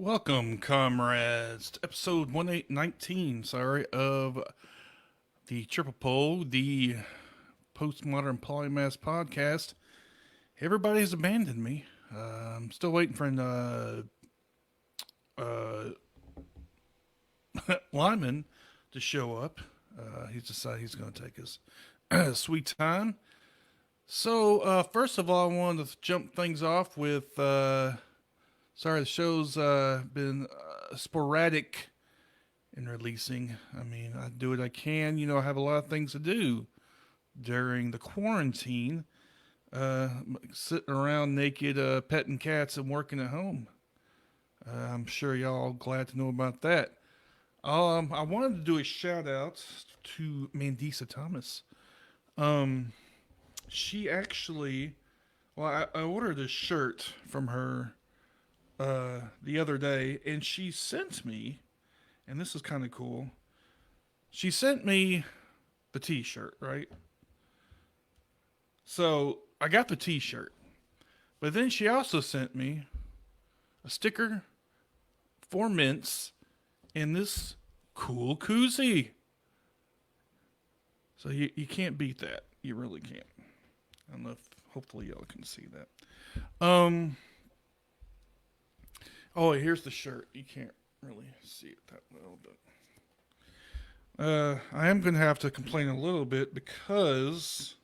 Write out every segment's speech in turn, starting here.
Welcome, comrades, to episode 1819, of the Triple Pole, the Postmodern Polymath podcast. Everybody's abandoned me. I'm still waiting for uh, Lyman to show up. He's decided he's going to take his sweet time. So, first of all, I wanted to jump things off with sorry, the show's been sporadic in releasing. I mean, I do what I can. I have a lot of things to do during the quarantine. Uh, Sitting around naked, petting cats and working at home. I'm sure y'all glad to know about that. I wanted to do a shout out to Mandisa Thomas. Um, she actually, I ordered a shirt from her the other day, and she sent me, and this is kind of cool. She sent me the T-shirt, right? So I got the T-shirt, but then she also sent me a sticker, 4 mints, and this cool koozie. So you can't beat that. You really can't. I don't know if hopefully y'all can see that. Oh, here's the shirt. You can't really see it that well, but I am gonna have to complain a little bit because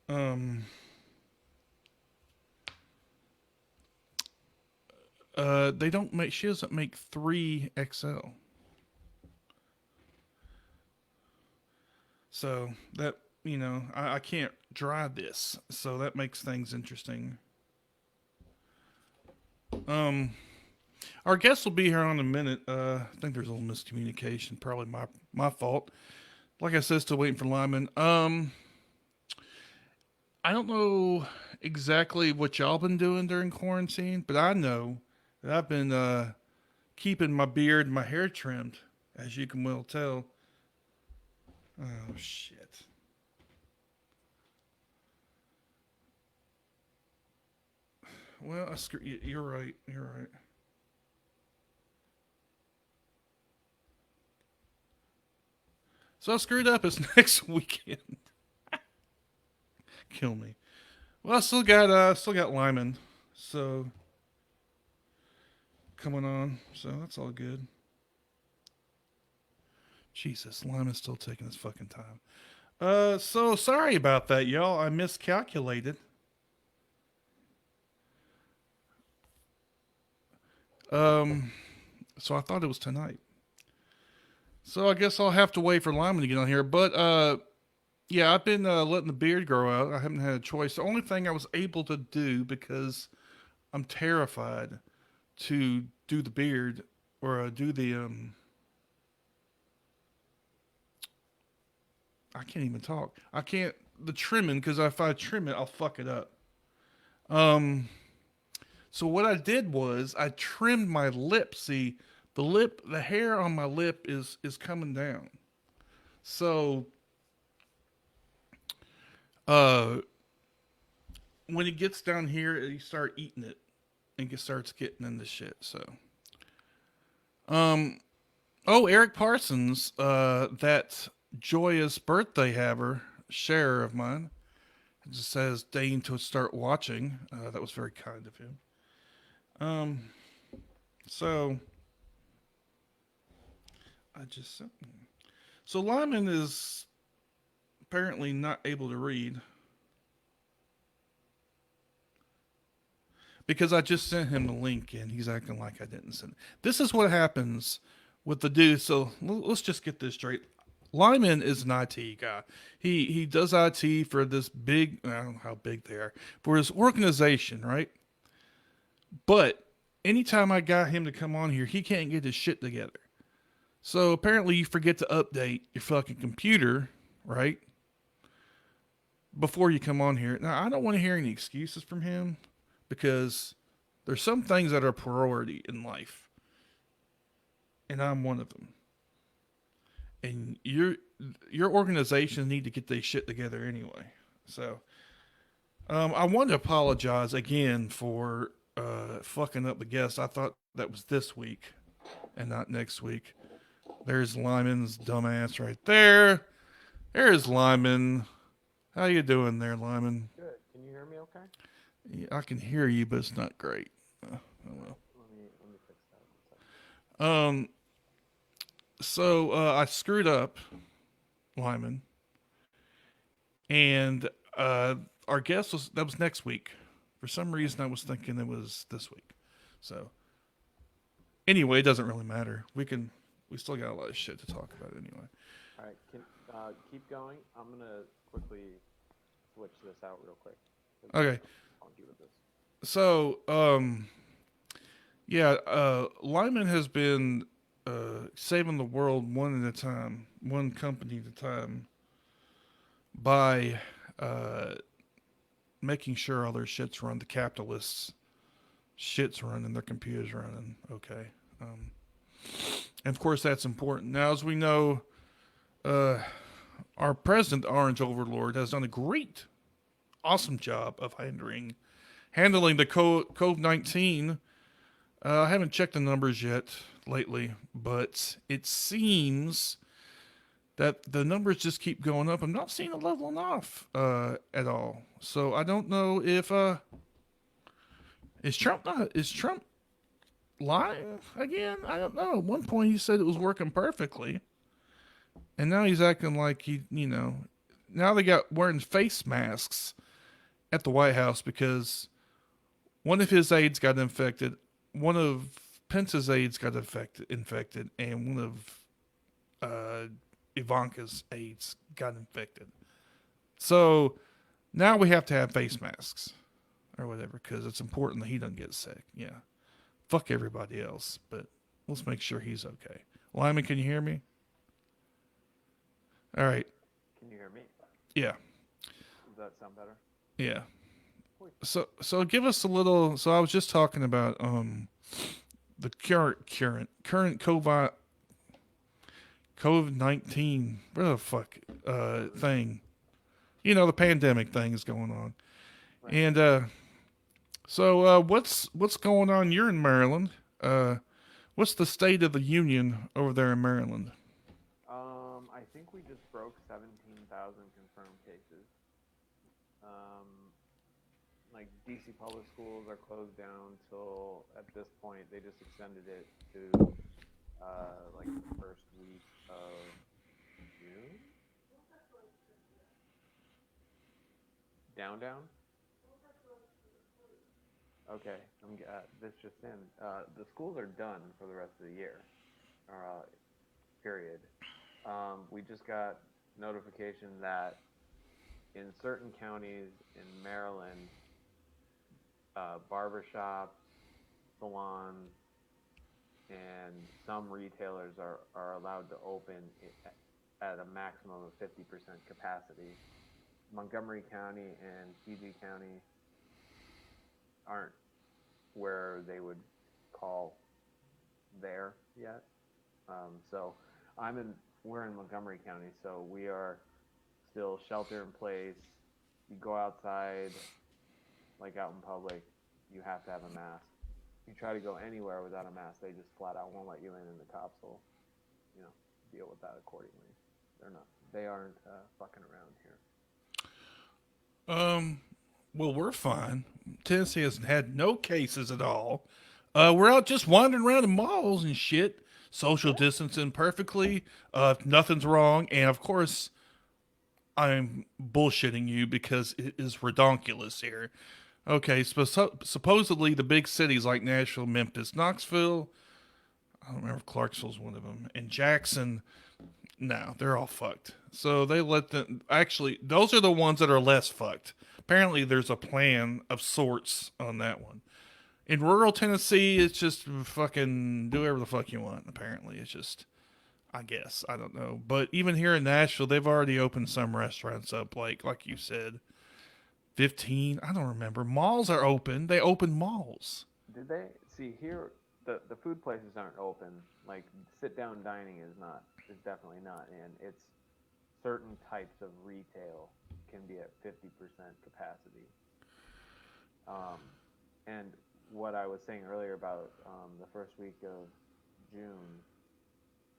um they don't make she doesn't make 3XL. So that I can't dry this, so that makes things interesting. Um, our guest will be here in a minute. I think there's a little miscommunication, probably my fault. Like I said, still waiting for Lyman. I don't know exactly what y'all been doing during quarantine, but I know that I've been keeping my beard and my hair trimmed, as you can well tell. Oh shit. Well, you're right. You're right. So I screwed up. It's next weekend. Kill me. Well, I still got Lyman, so coming on. So that's all good. Jesus, Lyman's still taking his fucking time. So sorry about that, y'all. I miscalculated. Um, so I thought it was tonight. So I guess I'll have to wait for Lyman to get on here. But yeah, I've been letting the beard grow out. I haven't had a choice. The only thing I was able to do because I'm terrified to do the beard or do the I can't even talk. I can't the trimming because if I trim it, I'll fuck it up. Um, so what I did was I trimmed my lip. See, the hair on my lip is coming down. So uh, when it gets down here, you start eating it and it starts getting into shit. So um, oh, Eric Parsons, that joyous birthday haver, share of mine, just says deign to start watching. That was very kind of him. Um, so I just so Lyman is apparently not able to read because I just sent him the link and he's acting like I didn't send it. This is what happens with the dude. So let's just get this straight. Lyman is an IT guy. He does IT for this big. I don't know how big they are for his organization, right? But anytime I got him to come on here, he can't get his shit together. So apparently, you forget to update your fucking computer, right? Before you come on here. Now, I don't want to hear any excuses from him because there's some things that are priority in life, and I'm one of them. And your organization need to get their shit together anyway. So I want to apologize again for fucking up the guess. I thought that was this week and not next week. There's Lyman's dumbass right there. There's Lyman. How you doing there, Lyman? Good. Can you hear me okay? Yeah, I can hear you, but it's not great. Oh All right. well. Let me fix that. One second. Um. So I screwed up, Lyman, and our guess was that was next week. For some reason, I was thinking it was this week. So anyway, it doesn't really matter. We still got a lot of shit to talk about anyway. All right. Can keep going. I'm gonna quickly switch this out real quick because Okay. I'm funky with this. So yeah, Lyman has been saving the world one at a time, one company at a time, by uh, making sure all their shit's run. The capitalists' shit's running, their computers running. Okay. Um, and of course, that's important. Now, as we know, uh, our president, the Orange Overlord, has done a great, awesome job of handling the COVID 19. I haven't checked the numbers yet lately, but it seems that the numbers just keep going up. I'm not seeing it leveling off at all. So I don't know if is Trump lying again? I don't know. At one point he said it was working perfectly, and now he's acting like now they got wearing face masks at the White House because one of his aides got infected, one of Pence's aides got infected, and one of uh, Ivanka's aides got infected. So now we have to have face masks or whatever because it's important that he doesn't get sick. Yeah, fuck everybody else, but let's make sure he's okay. Lyman, can you hear me? All right. Can you hear me? Yeah. Does that sound better? Yeah. Wait. So give us a little. So I was just talking about the current COVID-19 what the fuck thing. You know the pandemic thing is going on, Right. and what's going on? You're in Maryland. What's the state of the union over there in Maryland? I think we just broke 17,000 confirmed cases. Um, like DC public schools are closed down till at this point they just extended it to like the first week of June. Down. Okay, this just in. The schools are done for the rest of the year, or period. We just got notification that in certain counties in Maryland, barbershops, salons, and some retailers are allowed to open at a maximum of 50% capacity. Montgomery County and PG County aren't where they would call there yet. So I'm in. We're in Montgomery County, so we are still shelter in place. You go outside, like out in public, you have to have a mask. You try to go anywhere without a mask, they just flat out won't let you in, and the cops will, you know, deal with that accordingly. They're not. They aren't fucking around here. Um, well, we're fine. Tennessee has had no cases at all. We're out just wandering around the malls and shit, social distancing perfectly. Nothing's wrong, and of course, I'm bullshitting you because it is redonkulous here. Okay, supposedly the big cities like Nashville, Memphis, Knoxville, I don't remember if Clarksville's one of them, and Jackson, no, they're all fucked. So they let them, actually, those are the ones that are less fucked. Apparently, there's a plan of sorts on that one. In rural Tennessee, it's just fucking do whatever the fuck you want, apparently. It's just, I guess. I don't know. But even here in Nashville, they've already opened some restaurants up, like you said. 15, I don't remember. Malls are open. They open malls. Did they see here? The food places aren't open. Like sit down dining is definitely not, and it's certain types of retail can be at 50% capacity. Um, and what what I was saying earlier about the first week of June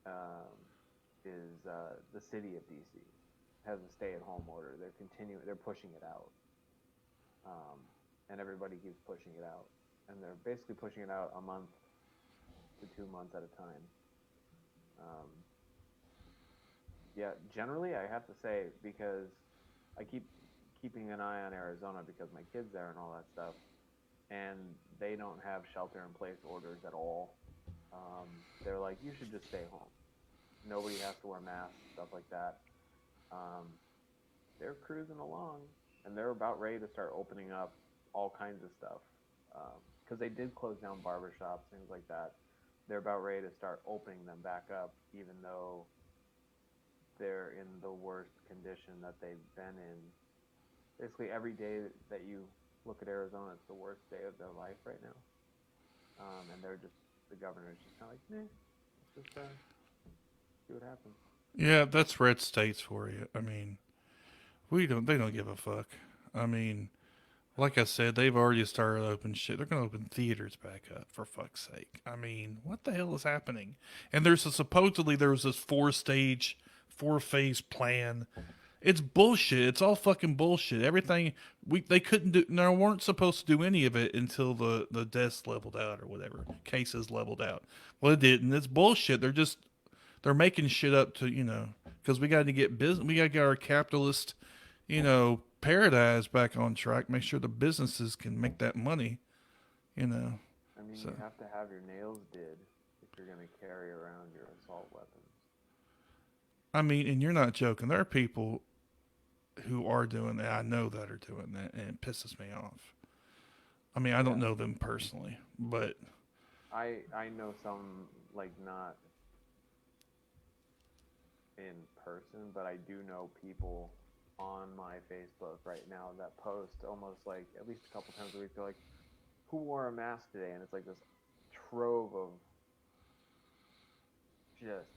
um, is the city of DC has a stay-at-home order. They're pushing it out, and everybody keeps pushing it out, and they're basically pushing it out a month to 2 months at a time. Um, yeah, generally I have to say, because I keeping an eye on Arizona because my kids there and all that stuff, and they don't have shelter-in-place orders at all. They're like, you should just stay home. Nobody has to wear masks, stuff like that. Um, they're cruising along, and they're about ready to start opening up all kinds of stuff. Because they did close down barbershops, things like that. They're about ready to start opening them back up, even though they're in the worst condition that they've been in. Basically, every day that you look at Arizona, it's the worst day of their life right now. And the governor's just kind of like, nah, let's just see what happens. Yeah, that's red states for you. I mean, they don't give a fuck. I mean, like I said, they've already started open shit. They're going to open theaters back up, for fuck's sake. I mean, what the hell is happening? And supposedly there was this four phase plan. It's bullshit. It's all fucking bullshit. Everything they couldn't do. No, weren't supposed to do any of it until the deaths leveled out or whatever, cases leveled out. Well, it didn't. It's bullshit. They're making shit up to because we got to get business. We got to get our capitalist paradise back on track. Make sure the businesses can make that money. I mean, So you have to have your nails did if you're going to carry around your assault weapons. I mean, and you're not joking. There are people who are doing that. I know that are doing that, and it pisses me off. I mean, I don't know them personally, but I know some, like, not in person, but I do know people on my Facebook right now that post almost like at least a couple times a week. They're like, who wore a mask today? And it's like this trove of just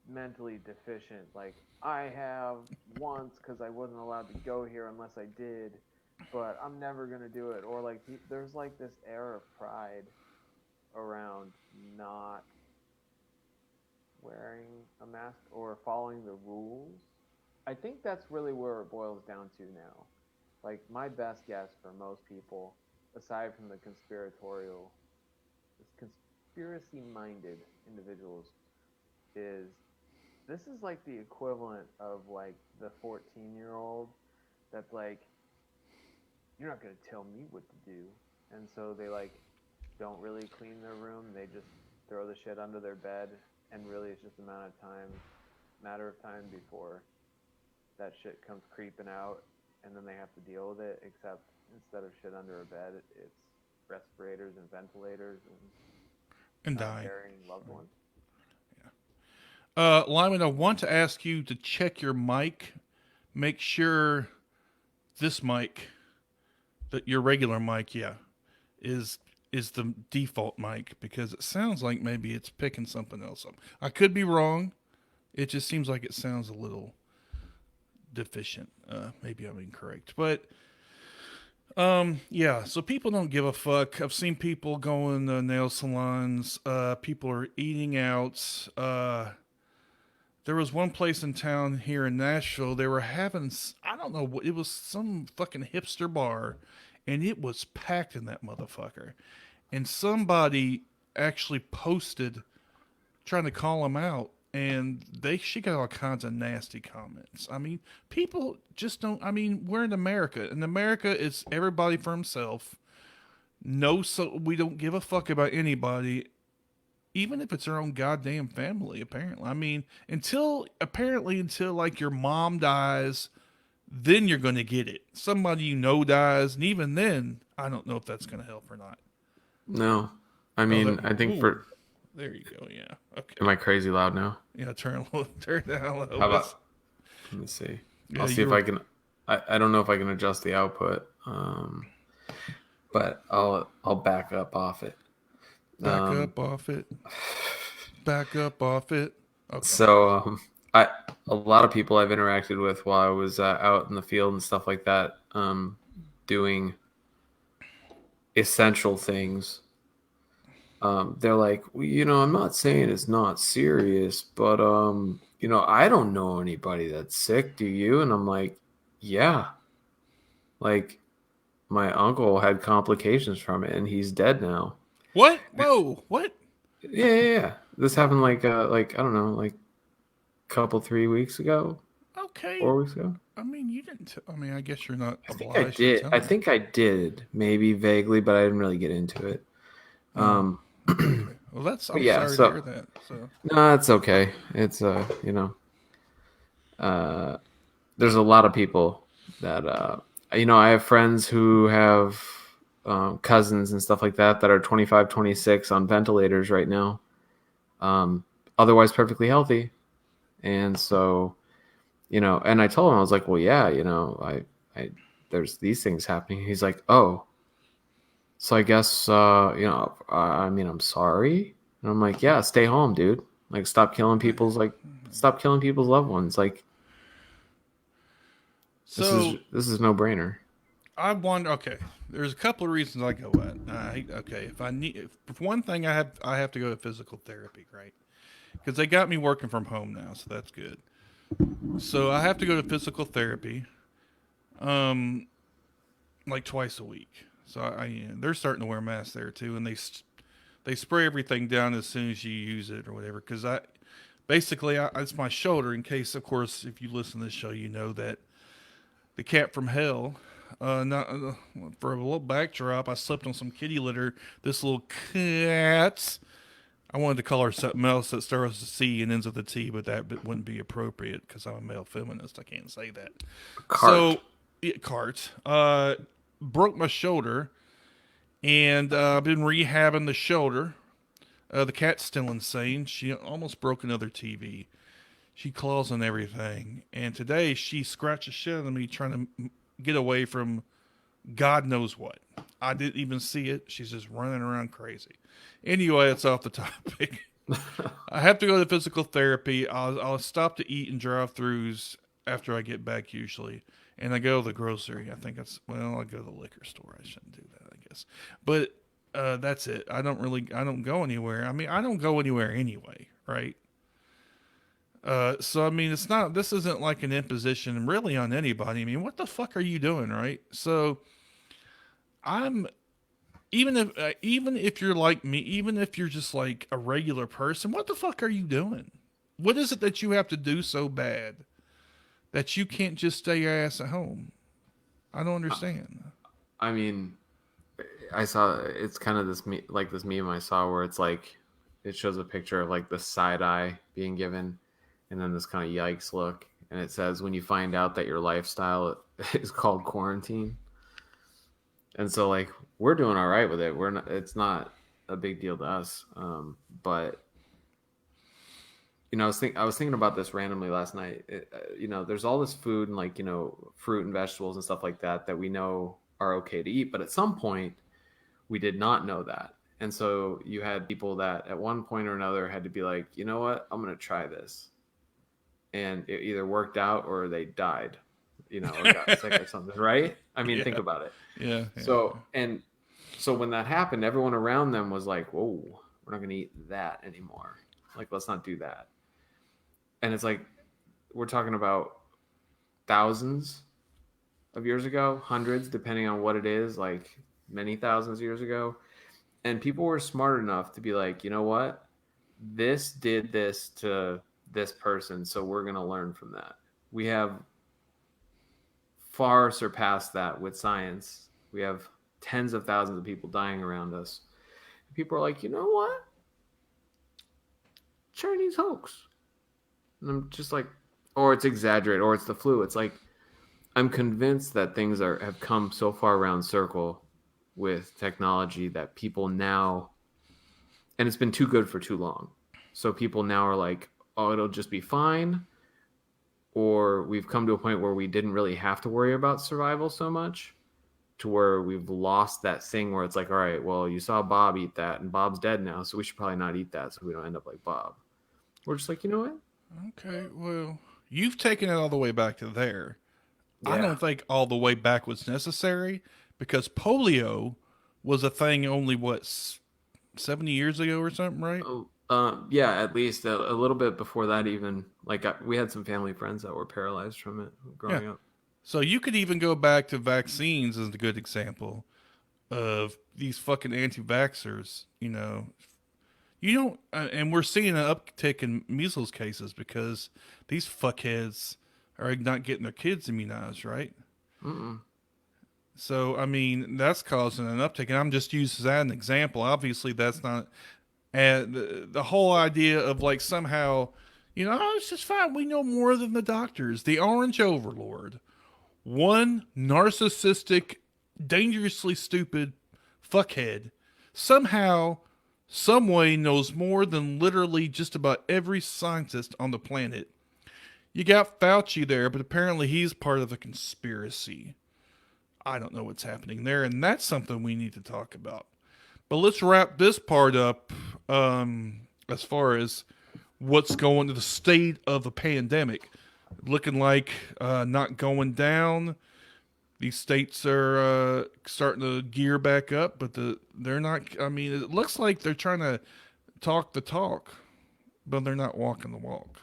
mentally deficient, like, I have once because I wasn't allowed to go here unless I did, but I'm never going to do it. Or like, there's like this air of pride around not wearing a mask or following the rules. I think that's really where it boils down to now. Like, my best guess for most people, aside from the conspiracy-minded individuals, is this is like the equivalent of like the 14-year-old that's like, you're not going to tell me what to do. And so they like don't really clean their room. They just throw the shit under their bed, and really it's just a matter of time before that shit comes creeping out, and then they have to deal with it, except instead of shit under a bed, it's respirators and ventilators and die. burying loved ones. Lyman, I want to ask you to check your mic. Make sure this mic, that your regular mic, is the default mic, because it sounds like maybe it's picking something else up. I could be wrong. It just seems like it sounds a little deficient. Maybe I'm incorrect, but yeah. So people don't give a fuck. I've seen people going to nail salons. People are eating out. There was one place in town here in Nashville. They were having, I don't know what, it was some fucking hipster bar, and it was packed in that motherfucker. And somebody actually posted trying to call them out, and she got all kinds of nasty comments. I mean, people just don't. I mean, we're in America. In America, it's everybody for himself. No, so we don't give a fuck about anybody, even if it's their own goddamn family. Apparently, I mean, until like your mom dies, then you're gonna get it. Somebody dies, and even then, I don't know if that's gonna help or not. No, I mean, I think for. There you go. Yeah. Okay. Am I crazy loud now? Yeah. Turn down low. How about? Let me see. Yeah, I'll see if I can. I don't know if I can adjust the output, but I'll back up off it. Back up off it. Back up off it. Okay. So a lot of people I've interacted with while I was out in the field and stuff like that, doing essential things, they're like, well, I'm not saying it's not serious, but I don't know anybody that's sick. Do you? And I'm like, yeah, like my uncle had complications from it, and he's dead now. What? Whoa! What? Yeah. This happened like I don't know, like couple 3 weeks ago, Okay. 4 weeks ago. I mean, you didn't. I mean, I guess you're not I think I obliged to did. tell I me. think I did, maybe vaguely, but I didn't really get into it. Oh, Um, okay. Well, that's. but I'm yeah, sorry to so hear that. So. no, it's okay. It's uh, there's a lot of people that I have friends who have cousins and stuff like that are 25, 26 on ventilators right now, um, otherwise perfectly healthy. And so, and I told him, I was like, well, yeah, I there's these things happening. He's like, oh, so I guess, I mean, I'm sorry. And I'm like, yeah, stay home, dude. Like, stop killing people's loved ones. Like, this is So this is no brainer. I wonder. Okay, there's a couple of reasons I go at. Okay, if I need, if one thing I have to go to physical therapy, right? Because they got me working from home now, so that's good. So I have to go to physical therapy, um, like twice a week. So they're starting to wear masks there too, and they spray everything down as soon as you use it or whatever. Because it's my shoulder. In case, of course, if you listen to this show, you know that the cat from hell. Not for a little backdrop, I slept on some kitty litter. This little cat. I wanted to call her something else that starts with a C and ends with a T, but that wouldn't be appropriate because I'm a male feminist. I can't say that. Cart. So, cart. Broke my shoulder, and I've been rehabbing the shoulder. The cat's still insane. She almost broke another TV. She claws on everything. And today she scratched the shit out of me trying to get away from God knows what. I didn't even see it. She's just running around crazy. Anyway, it's off the topic. I have to go to physical therapy. I'll stop to eat and drive-throughs after I get back usually. And I go to the grocery. I think I go to the liquor store. I shouldn't do that, I guess. But that's it. I don't go anywhere. I mean, I don't go anywhere anyway, right? So I mean, this isn't like an imposition really on anybody. I mean, what the fuck are you doing, right? So I'm even if you're like me, even if you're just like a regular person, what the fuck are you doing? What is it that you have to do so bad that you can't just stay your ass at home? I don't understand. I mean, I saw it's kind of this meme I saw where it's like it shows a picture of like the side eye being given, and then this kind of yikes look, and it says when you find out that your lifestyle is called quarantine. And so like we're doing all right with it. We're not. It's not a big deal to us. But I was thinking about this randomly last night. There's all this food and like fruit and vegetables and stuff like that we know are okay to eat, but at some point we did not know that. And so you had people that at one point or another had to be like, you know what, I'm going to try this. And it either worked out or they died, or got sick or something, right? I mean, Yeah. think about it. Yeah. So when that happened, everyone around them was like, whoa, we're not going to eat that anymore. Like, let's not do that. And it's like, we're talking about thousands of years ago, hundreds, depending on what it is, like many thousands of years ago. And people were smart enough to be like, you know what? This did this to this person, so we're going to learn from that. We have far surpassed that with science. We have tens of thousands of people dying around us. People are like, you know what? Chinese hoax. And I'm just like, or it's exaggerated, or it's the flu. It's like, I'm convinced that things have come so far around circle with technology that people now, and it's been too good for too long. So people now are like, oh, it'll just be fine. Or we've come to a point where we didn't really have to worry about survival so much, to where we've lost that thing where it's like, all right, well, you saw Bob eat that and Bob's dead now, so we should probably not eat that so we don't end up like Bob. We're just like, you know what? Okay. Well, you've taken it all the way back to there. Yeah. I don't think all the way back was necessary because polio was a thing only, what, 70 years ago or something, right? Oh, yeah, at least a little bit before that. Even like we had some family friends that were paralyzed from it Yeah. growing up. So you could even go back to vaccines as a good example of these fucking anti-vaxxers. You don't, and we're seeing an uptick in measles cases because these fuckheads are not getting their kids immunized, right? Mm-mm. So, I mean, that's causing an uptick. And I'm just using that as an example. Obviously, that's not, and the whole idea of like somehow, oh, it's just fine. We know more than the doctors. The orange overlord, one narcissistic, dangerously stupid fuckhead, somehow, some way knows more than literally just about every scientist on the planet. You got Fauci there, but apparently he's part of the conspiracy. I don't know what's happening there, and that's something we need to talk about. But let's wrap this part up as far as what's going to the state of the pandemic. Looking like not going down. These states are starting to gear back up, but they're not. I mean, it looks like they're trying to talk the talk, but they're not walking the walk.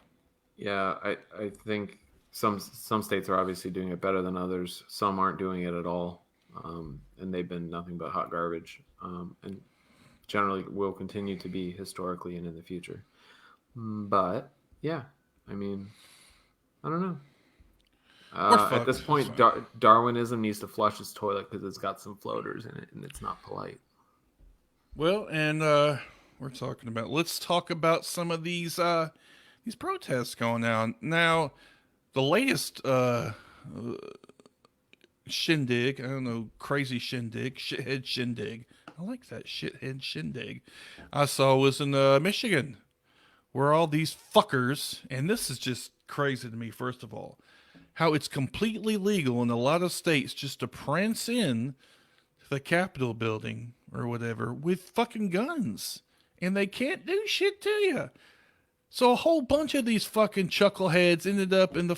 Yeah, I think some states are obviously doing it better than others. Some aren't doing it at all, and they've been nothing but hot garbage. And generally will continue to be historically and in the future. But yeah, I mean, I don't know. We're At this fucked. It's point, fine. Darwinism needs to flush its toilet because it's got some floaters in it, and it's not polite. Well, and we're talking about. Let's talk about some of these protests going on now. The latest shindig, I don't know, crazy shindig, shithead shindig. I like that shithead shindig. I saw was in Michigan, where all these fuckers, and this is just crazy to me. First of all, how it's completely legal in a lot of states just to prance in to the Capitol building or whatever with fucking guns, and they can't do shit to you. So a whole bunch of these fucking chuckleheads ended up in the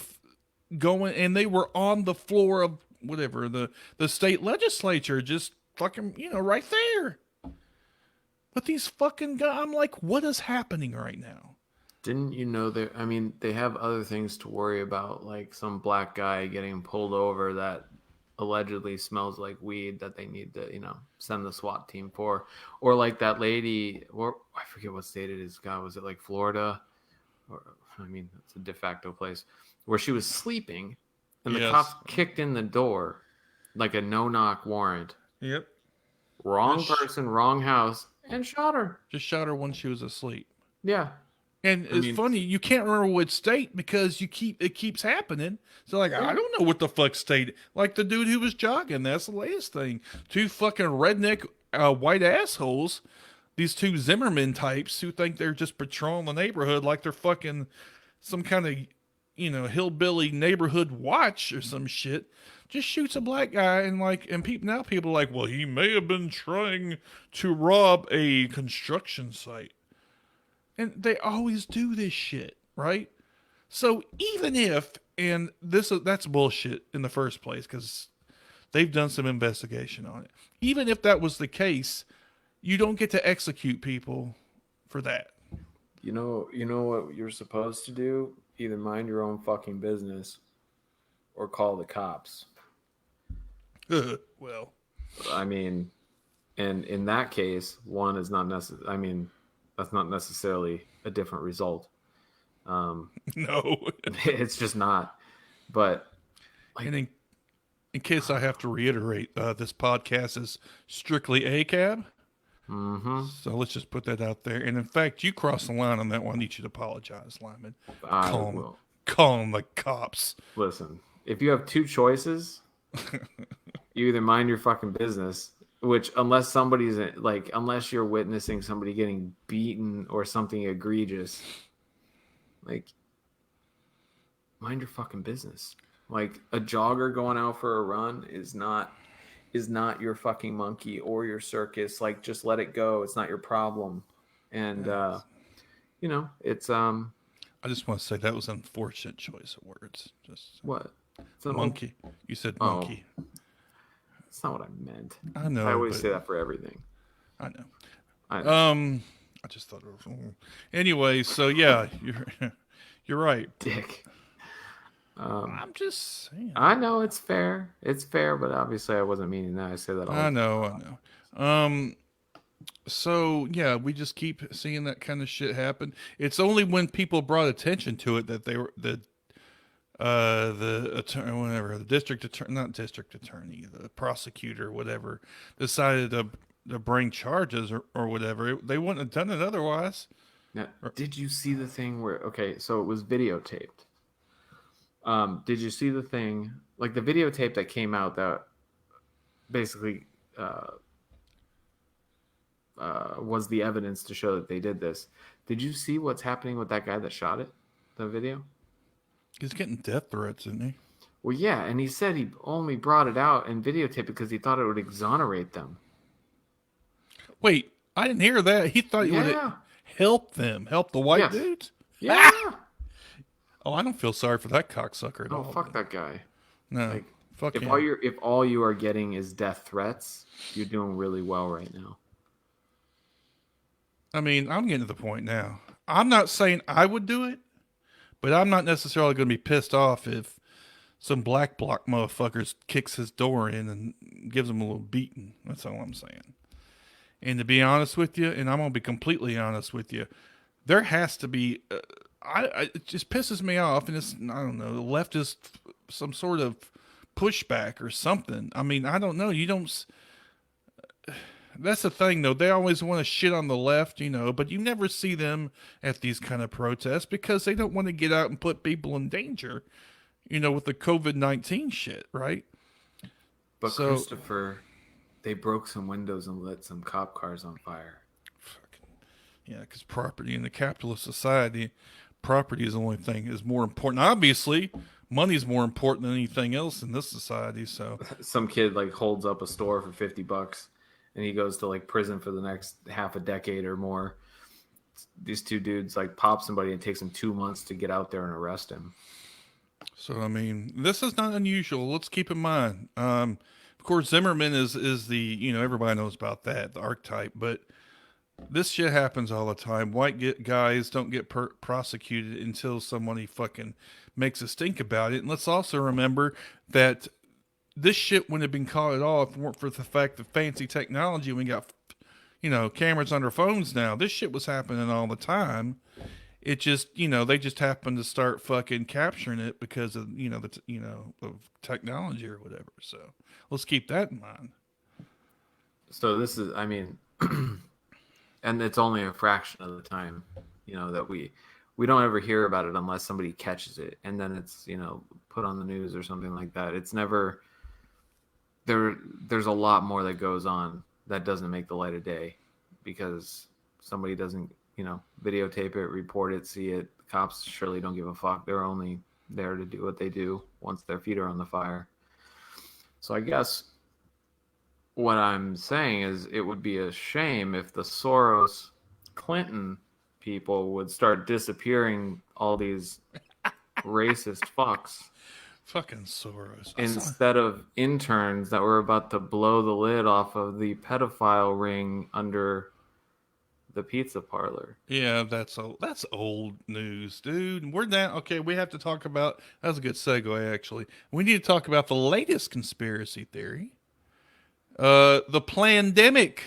going, and they were on the floor of whatever the state legislature, just fucking right there. But these fucking guys, I'm like, what is happening right now? Didn't you know that? I mean, they have other things to worry about, like some black guy getting pulled over that allegedly smells like weed that they need to, send the SWAT team for, or like that lady, or I forget what state it is. God, was it like Florida? Or I mean, it's a de facto place where she was sleeping, and the Yes. cops kicked in the door like a no-knock warrant. Yep. Wrong Just, person, wrong house, and shot her. just shot her when she was asleep. Yeah, And I it's mean, funny, you can't remember which state because it keeps happening. So like, I don't know what the fuck state. Like the dude who was jogging, that's the latest thing. Two fucking redneck white assholes. These two Zimmerman types who think they're just patrolling the neighborhood like they're fucking some kind of hillbilly neighborhood watch or some shit. Just shoots a black guy and people are like, well, he may have been trying to rob a construction site. And they always do this shit, right? So even if, and that's bullshit in the first place because they've done some investigation on it. Even if that was the case, you don't get to execute people for that. you know what you're supposed to do? Either mind your own fucking business or call the cops. Well, I mean, and in that case, one is not necessary. I mean, that's not necessarily a different result. no. It's just not. But And in case I have to reiterate, this podcast is strictly ACAB. mm-hmm. So let's just put that out there. And in fact, you crossed the line on that one. I need you to apologize, Lyman. I Call 'em- will call 'em the cops. listen. If you have two choices, you either mind your fucking business, which unless somebody's like, unless you're witnessing somebody getting beaten or something egregious, like, mind your fucking business. Like a jogger going out for a run is not your fucking monkey or your circus. Like, just let it go. It's not your problem. And it's I just want to say that was an unfortunate choice of words. Just what? It's an monkey. You said Oh. monkey. That's not what I meant. I know. I always but say that for everything. I know. I know. I just thought it was. Anyway, so yeah, you're right. Dick. I'm just saying. I know it's fair. It's fair, but obviously I wasn't meaning that. I say that all the I time. know. So yeah, we just keep seeing that kind of shit happen. It's only when people brought attention to it that they were the attorney, whatever, the district attorney, not district attorney, the prosecutor, whatever, decided to bring charges or whatever. They wouldn't have done it otherwise. Now, did you see the thing where? Okay, so it was videotaped. Did you see the thing, like the videotape that came out that basically was the evidence to show that they did this? Did you see what's happening with that guy that shot it? The video? He's getting death threats, isn't he? Well, yeah, and he said he only brought it out and videotaped it because he thought it would exonerate them. Wait, I didn't hear that. He thought it would help the white dudes. Yeah. Oh, I don't feel sorry for that cocksucker at all. Oh, fuck that guy. No, Like, fuck if him. all you are getting is death threats, you're doing really well right now. I mean, I'm getting to the point now. I'm not saying I would do it, but I'm not necessarily going to be pissed off if some black bloc motherfuckers kicks his door in and gives him a little beating. That's all I'm saying. And to be honest with you, and I'm going to be completely honest with you, there has to be. It just pisses me off, and it's, I don't know, the left is some sort of pushback or something. I mean, I don't know. You don't. That's the thing, though. They always want to shit on the left, but you never see them at these kind of protests because they don't want to get out and put people in danger, with the COVID-19 shit, right? But so, Christopher, they broke some windows and lit some cop cars on fire. Yeah, because property in the capitalist society, property is the only thing is more important. Obviously, money's more important than anything else in this society. So some kid holds up a store for $50, and he goes to prison for the next half a decade or more. These two dudes pop somebody and it takes them 2 months to get out there and arrest him. So I mean, this is not unusual. Let's keep in mind. Of course, Zimmerman is the everybody knows about that, the archetype, but. This shit happens all the time. White guys don't get prosecuted until somebody fucking makes a stink about it. And let's also remember that this shit wouldn't have been caught at all if it weren't for the fact that fancy technology, we got, cameras on our phones now. This shit was happening all the time. It just, they just happened to start fucking capturing it because of, of technology or whatever. So let's keep that in mind. So this is, I mean... And it's only a fraction of the time, that we don't ever hear about it unless somebody catches it. And then it's, put on the news or something like that. It's never, there's a lot more that goes on that doesn't make the light of day because somebody doesn't, videotape it, report it, see it. The cops surely don't give a fuck. They're only there to do what they do once their feet are on the fire. So I guess... what I'm saying is it would be a shame if the Soros Clinton people would start disappearing all these racist fucks. Fucking Soros. Instead of interns that were about to blow the lid off of the pedophile ring under the pizza parlor. Yeah, that's old news, dude. We're down. Okay, we have to talk about, that was a good segue, actually. We need to talk about the latest conspiracy theory. The Plandemic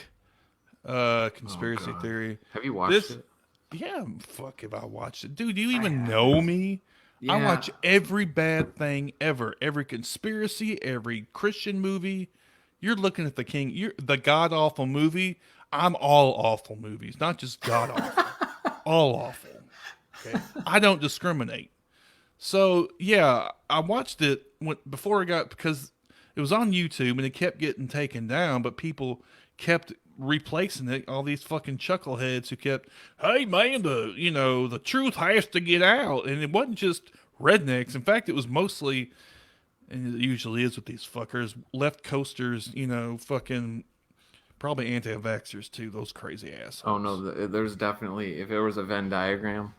conspiracy theory. Have you watched it? Yeah, fuck if I watched it. Dude, do you even know me? Yeah. I watch every bad thing ever. Every conspiracy, every Christian movie. You're looking at the god-awful movie. I'm all awful movies, not just god-awful. All awful. Okay? I don't discriminate. So, yeah, I watched it because it was on YouTube and it kept getting taken down, but people kept replacing it. All these fucking chuckleheads who kept, hey man, the truth has to get out. And it wasn't just rednecks. In fact, it was mostly, and it usually is with these fuckers, left coasters, fucking probably anti-vaxxers too, those crazy assholes. Oh no, there's definitely, if there was a Venn diagram,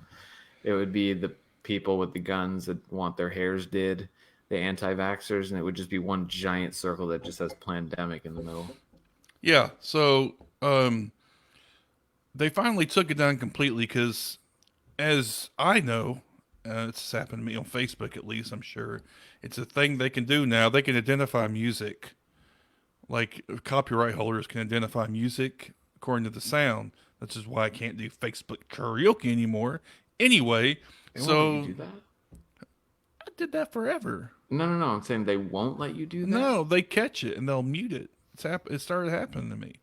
it would be the people with the guns that want their hairs did. the anti-vaxxers, and it would just be one giant circle that just says Plandemic in the middle. Yeah. So they finally took it down completely because, as I know, it's happened to me on Facebook at least. I'm sure it's a thing they can do now. They can identify music, like copyright holders can identify music according to the sound. That's just why I can't do Facebook karaoke anymore. Anyway, They won't let so you do that? I did that forever. No. I'm saying they won't let you do that? No, they catch it and they'll mute it. It started happening to me,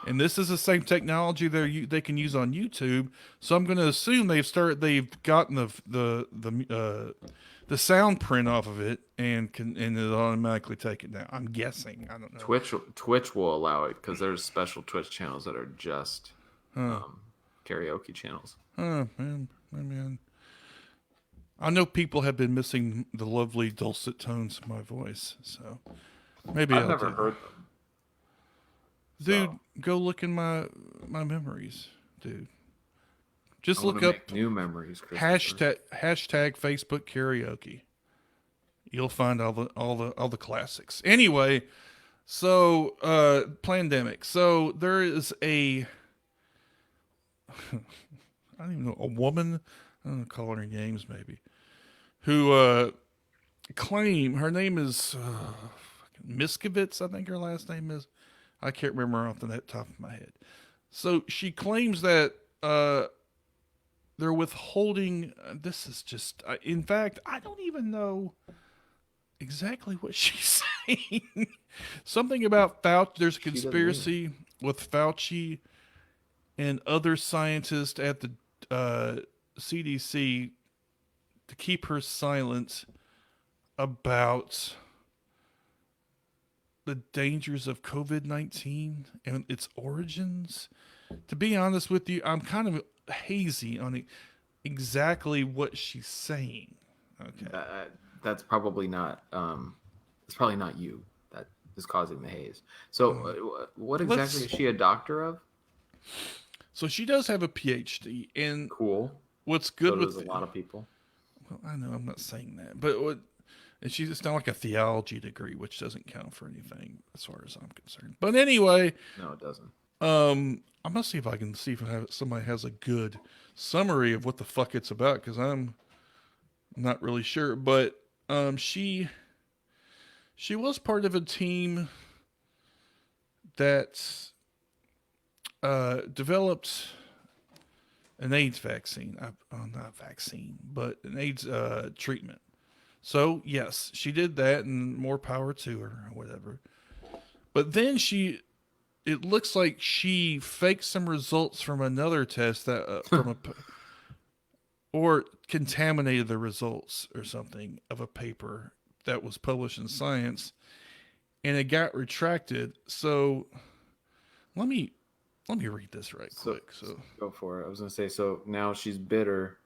and this is the same technology they can use on YouTube. So I'm going to assume they've gotten the sound print off of it and it automatically take it down. I'm guessing. I don't know. Twitch will allow it because there's special Twitch channels that are just karaoke channels. Oh man, I mean, I know people have been missing the lovely dulcet tones of my voice, so maybe I've I'll never do. heard them. Dude, So, go look in my memories, dude. Just I want look to up make new memories, Christopher. hashtag Facebook karaoke. You'll find all the classics. Anyway, so Plandemic. So there is a I don't even know, a woman, I don't know, call her names maybe, who claim her name is Miskovitz, I think her last name is. I can't remember off the top of my head. So she claims that they're withholding. This is just, in fact, I don't even know exactly what she's saying. Something about Fauci. There's a She doesn't conspiracy with Fauci and other scientists at the CDC to keep her silent about the dangers of COVID-19 and its origins. To be honest with you, I'm kind of hazy on exactly what she's saying. Okay. That's probably not. It's probably not you that is causing the haze. So, what exactly is she a doctor of? So she does have a PhD, and Cool. what's good So with does a lot of people. well, I know I'm not saying that, but and she's it's not like a theology degree, which doesn't count for anything as far as I'm concerned. But anyway, No, it doesn't. I'm gonna see if I can see if somebody has a good summary of what the fuck it's about because I'm not really sure. But she was part of a team that developed an AIDS vaccine. Not vaccine, but an AIDS treatment. So yes, she did that, and more power to her, or whatever. But then it looks like she faked some results from another test that or contaminated the results or something of a paper that was published in Science, and it got retracted. So let me read this right quick. So go for it. I was gonna say, so now she's bitter,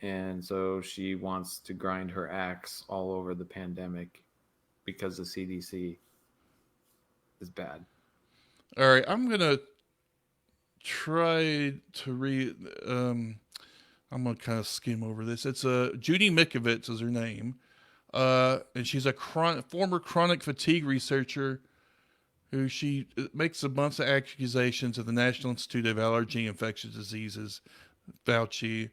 and so she wants to grind her axe all over the pandemic because the CDC is bad. all right, I'm gonna try to read. I'm gonna kind of skim over this. It's Judy Mikovits is her name, and she's a former chronic fatigue researcher who she makes a bunch of accusations of the National Institute of Allergy and Infectious Diseases, Fauci.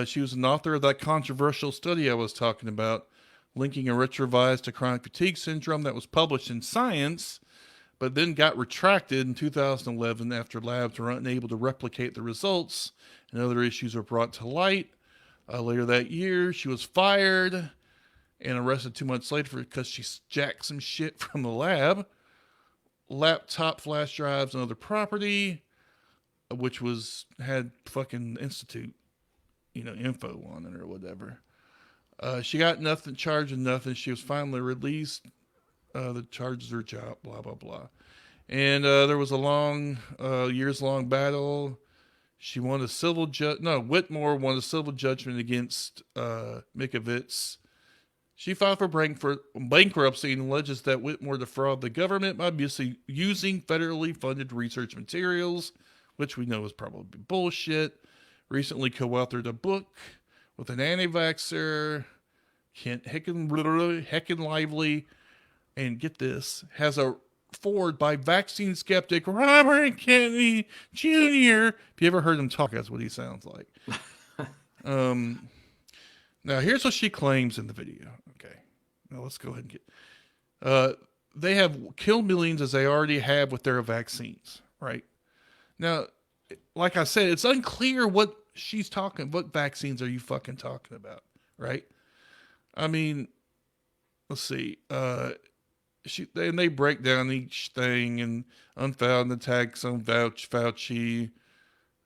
She was an author of that controversial study I was talking about, linking a retrovirus to chronic fatigue syndrome that was published in Science, but then got retracted in 2011 after labs were unable to replicate the results and other issues were brought to light. Later that year, she was fired and arrested 2 months later because she jacked some shit from the lab. Laptop flash drives and other property, which had fucking institute, info on it or whatever. She got nothing, charged with nothing. She was finally released. The charges are dropped, blah blah blah, and there was a long, years-long battle. She won a civil Whitmore won a civil judgment against Mikovits. She filed for bankruptcy and alleges that Whitmore defrauded the government by using federally funded research materials, which we know is probably bullshit. Recently co-authored a book with an anti-vaxxer heckin' lively, and get this, has a forward by vaccine skeptic Robert Kennedy Jr. If you ever heard him talk, that's what he sounds like. Now, here's what she claims in the video. Okay. Now, let's go ahead and get. They have killed millions as they already have with their vaccines, right? Now, like I said, it's unclear what she's talking. What vaccines are you fucking talking about, right? I mean, let's see. They break down each thing and unfound attacks on Fauci.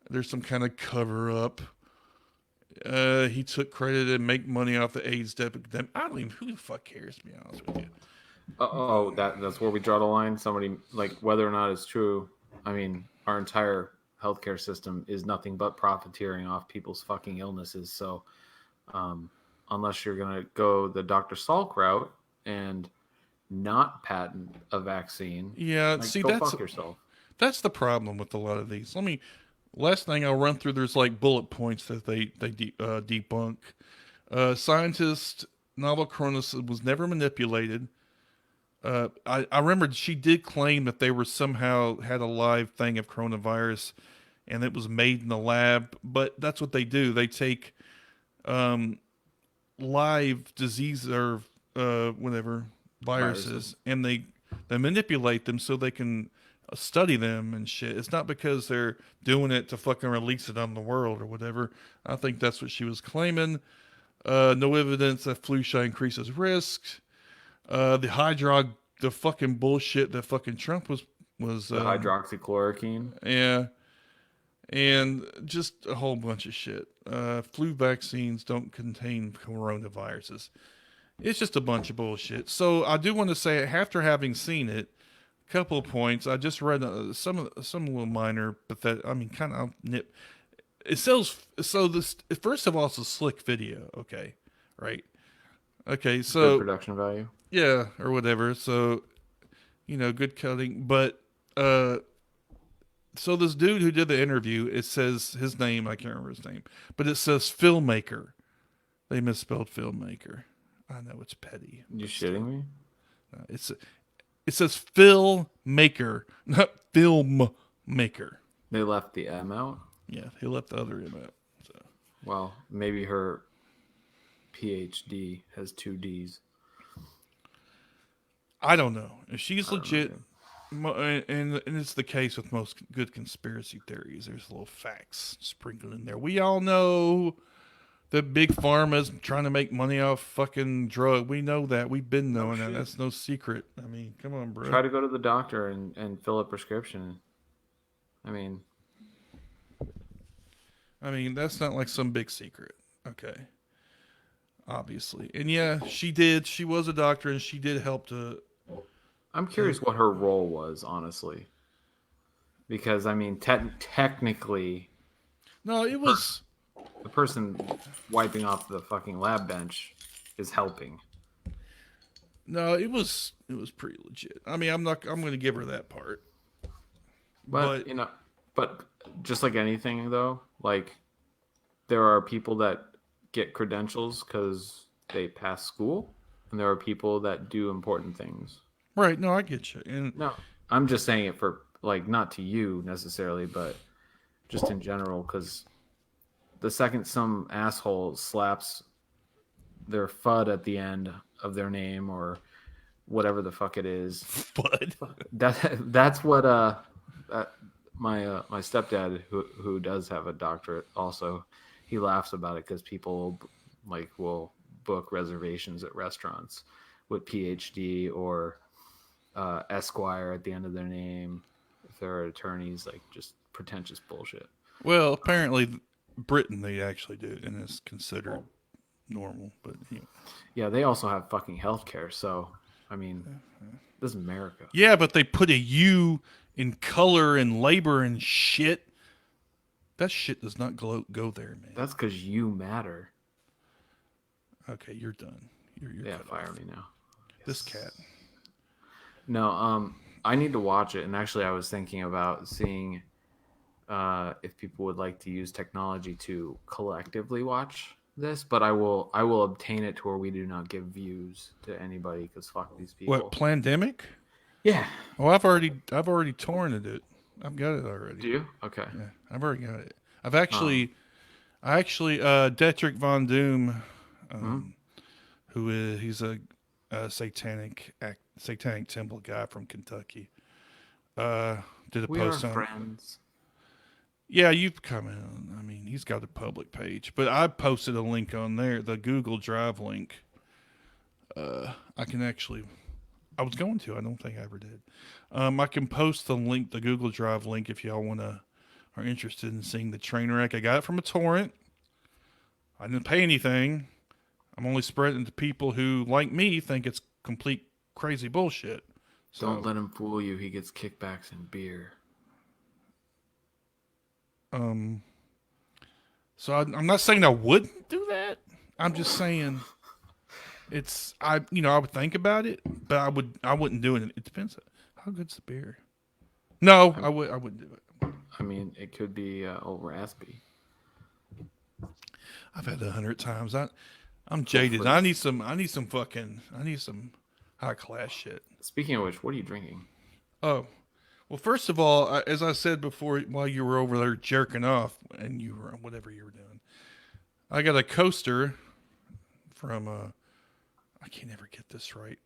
There's some kind of cover up. He took credit and make money off the AIDS epidemic. I don't even who the fuck cares, to be honest with you. That's where we draw the line. Somebody, like, whether or not it's true. I mean, our entire healthcare system is nothing but profiteering off people's fucking illnesses. So, unless you're gonna go the Dr. Salk route and not patent a vaccine, Yeah, like, see, go fuck yourself. That's the problem with a lot of these. Last thing I'll run through. There's like bullet points that they debunk. Scientist novel coronavirus was never manipulated. I remember she did claim that they were somehow had a live thing of coronavirus, and it was made in the lab. But that's what they do. They take live disease or whatever viruses, and they manipulate them so they can study them and shit. It's not because they're doing it to fucking release it on the world or whatever. I think that's what she was claiming. No evidence that flu shot increases risk. The fucking bullshit that fucking Trump was The hydroxychloroquine. Yeah, and just a whole bunch of shit. Flu vaccines don't contain coronaviruses. It's just a bunch of bullshit. So I do want to say, after having seen it, a couple of points. I just read some little minor, but that I mean, kind of nip. It sells. So this, first of all, it's a slick video. Okay, right. Okay, so Good production value. yeah, or whatever. So, good cutting. But so this dude who did the interview, it says his name. I can't remember his name, but it says filmmaker. They misspelled filmmaker. I know it's petty. You shitting me? It says filmmaker, not filmmaker. They left the M out. Yeah, he left the other M out. So. Well, maybe her PhD has 2 D's. I don't know. If she's legit, and it's the case with most good conspiracy theories, there's little facts sprinkled in there. We all know that Big Pharma's trying to make money off fucking drug. We know that. We've been knowing that. That's no secret. I mean, come on, bro. Try to go to the doctor and fill a prescription. I mean, that's not like some big secret. Okay. Obviously. And yeah, she did. She was a doctor and she did help to. I'm curious what her role was, honestly. Because, I mean, technically. No, it was. The person wiping off the fucking lab bench is helping. No, it was pretty legit. I mean, I'm going to give her that part. But but just like anything though, like there are people that get credentials because they pass school, and there are people that do important things. Right. No, I get you. And no, I'm just saying it for like not to you necessarily, but just in general, because the second some asshole slaps their FUD at the end of their name or whatever the fuck it is, FUD. That's what my stepdad who does have a doctorate also, he laughs about it because people will book reservations at restaurants with PhD or Esquire at the end of their name if they're attorneys, like just pretentious bullshit. Well, apparently Britain they actually do, and it's considered normal. But yeah, they also have fucking healthcare. So I mean, this is America. Yeah, but they put a U in color and labor and shit. That shit does not go there, man. That's because you matter. Okay, you're done. You're fire me now. This cat. No, I need to watch it. And actually, I was thinking about seeing if people would like to use technology to collectively watch this, but I will obtain it to where we do not give views to anybody because fuck these people. What, Plandemic? Yeah. Oh, I've already torn it. I've got it already. Do you? Okay. Yeah, I've already got it. I actually, Detrick Von Doom, who is, he's a satanic temple guy from Kentucky. Did a We are post on. friends. Yeah, you've commented on. I mean, he's got a public page, but I posted a link on there, the Google Drive link. I can actually. I was going to. I don't think I ever did. I can post the link, the Google Drive link, if y'all are interested in seeing the train wreck. I got it from a torrent. I didn't pay anything. I'm only spreading it to people who, like me, think it's complete crazy bullshit. So, Don't let him fool you. He gets kickbacks and beer. So I'm not saying I wouldn't do that. I'm just saying I would think about it, but I wouldn't do it. It depends. How good's the beer? No, I wouldn't do it. I mean, it could be raspy. I've had it 100 times. I'm jaded. I need some high class shit. Speaking of which, what are you drinking? Oh, well, first of all, as I said before, while you were over there jerking off and you were whatever you were doing, I got a coaster from I can't ever get this right.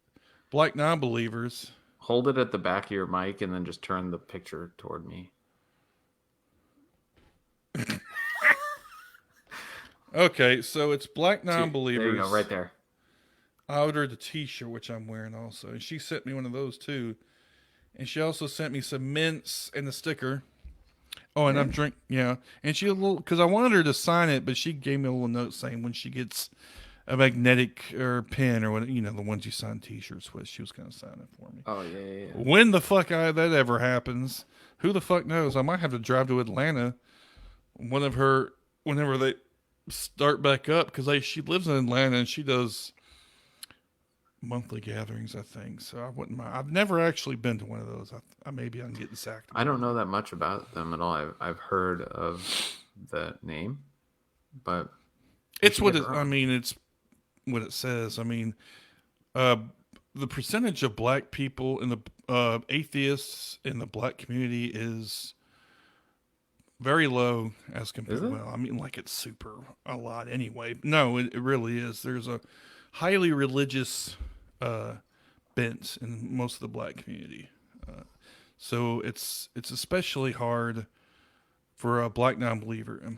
Black Non-Believers. Hold it at the back of your mic and then just turn the picture toward me. Okay, so it's Black Non-Believers. There you go, right there. I ordered the T-shirt, which I'm wearing also, and she sent me one of those too. And she also sent me some mints and a sticker. Oh, and I'm and she a little because I wanted her to sign it, but she gave me a little note saying when she gets a magnetic or pen or what, the ones you sign T-shirts with, she was gonna sign it for me. Oh yeah. When the fuck that ever happens, who the fuck knows? I might have to drive to Atlanta. Whenever they start back up, because she lives in Atlanta and she does monthly gatherings, I think. So I wouldn't mind. I've never actually been to one of those. Maybe I'm getting sacked. I don't know that much about them at all. I've heard of the name, but it's what I mean. It's what it says. I mean, the percentage of black people in the atheists in the black community is very low as compared. Well, I mean, like it's super a lot anyway. No, it really is. There's a highly religious bent in most of the black community, so it's especially hard for a black non-believers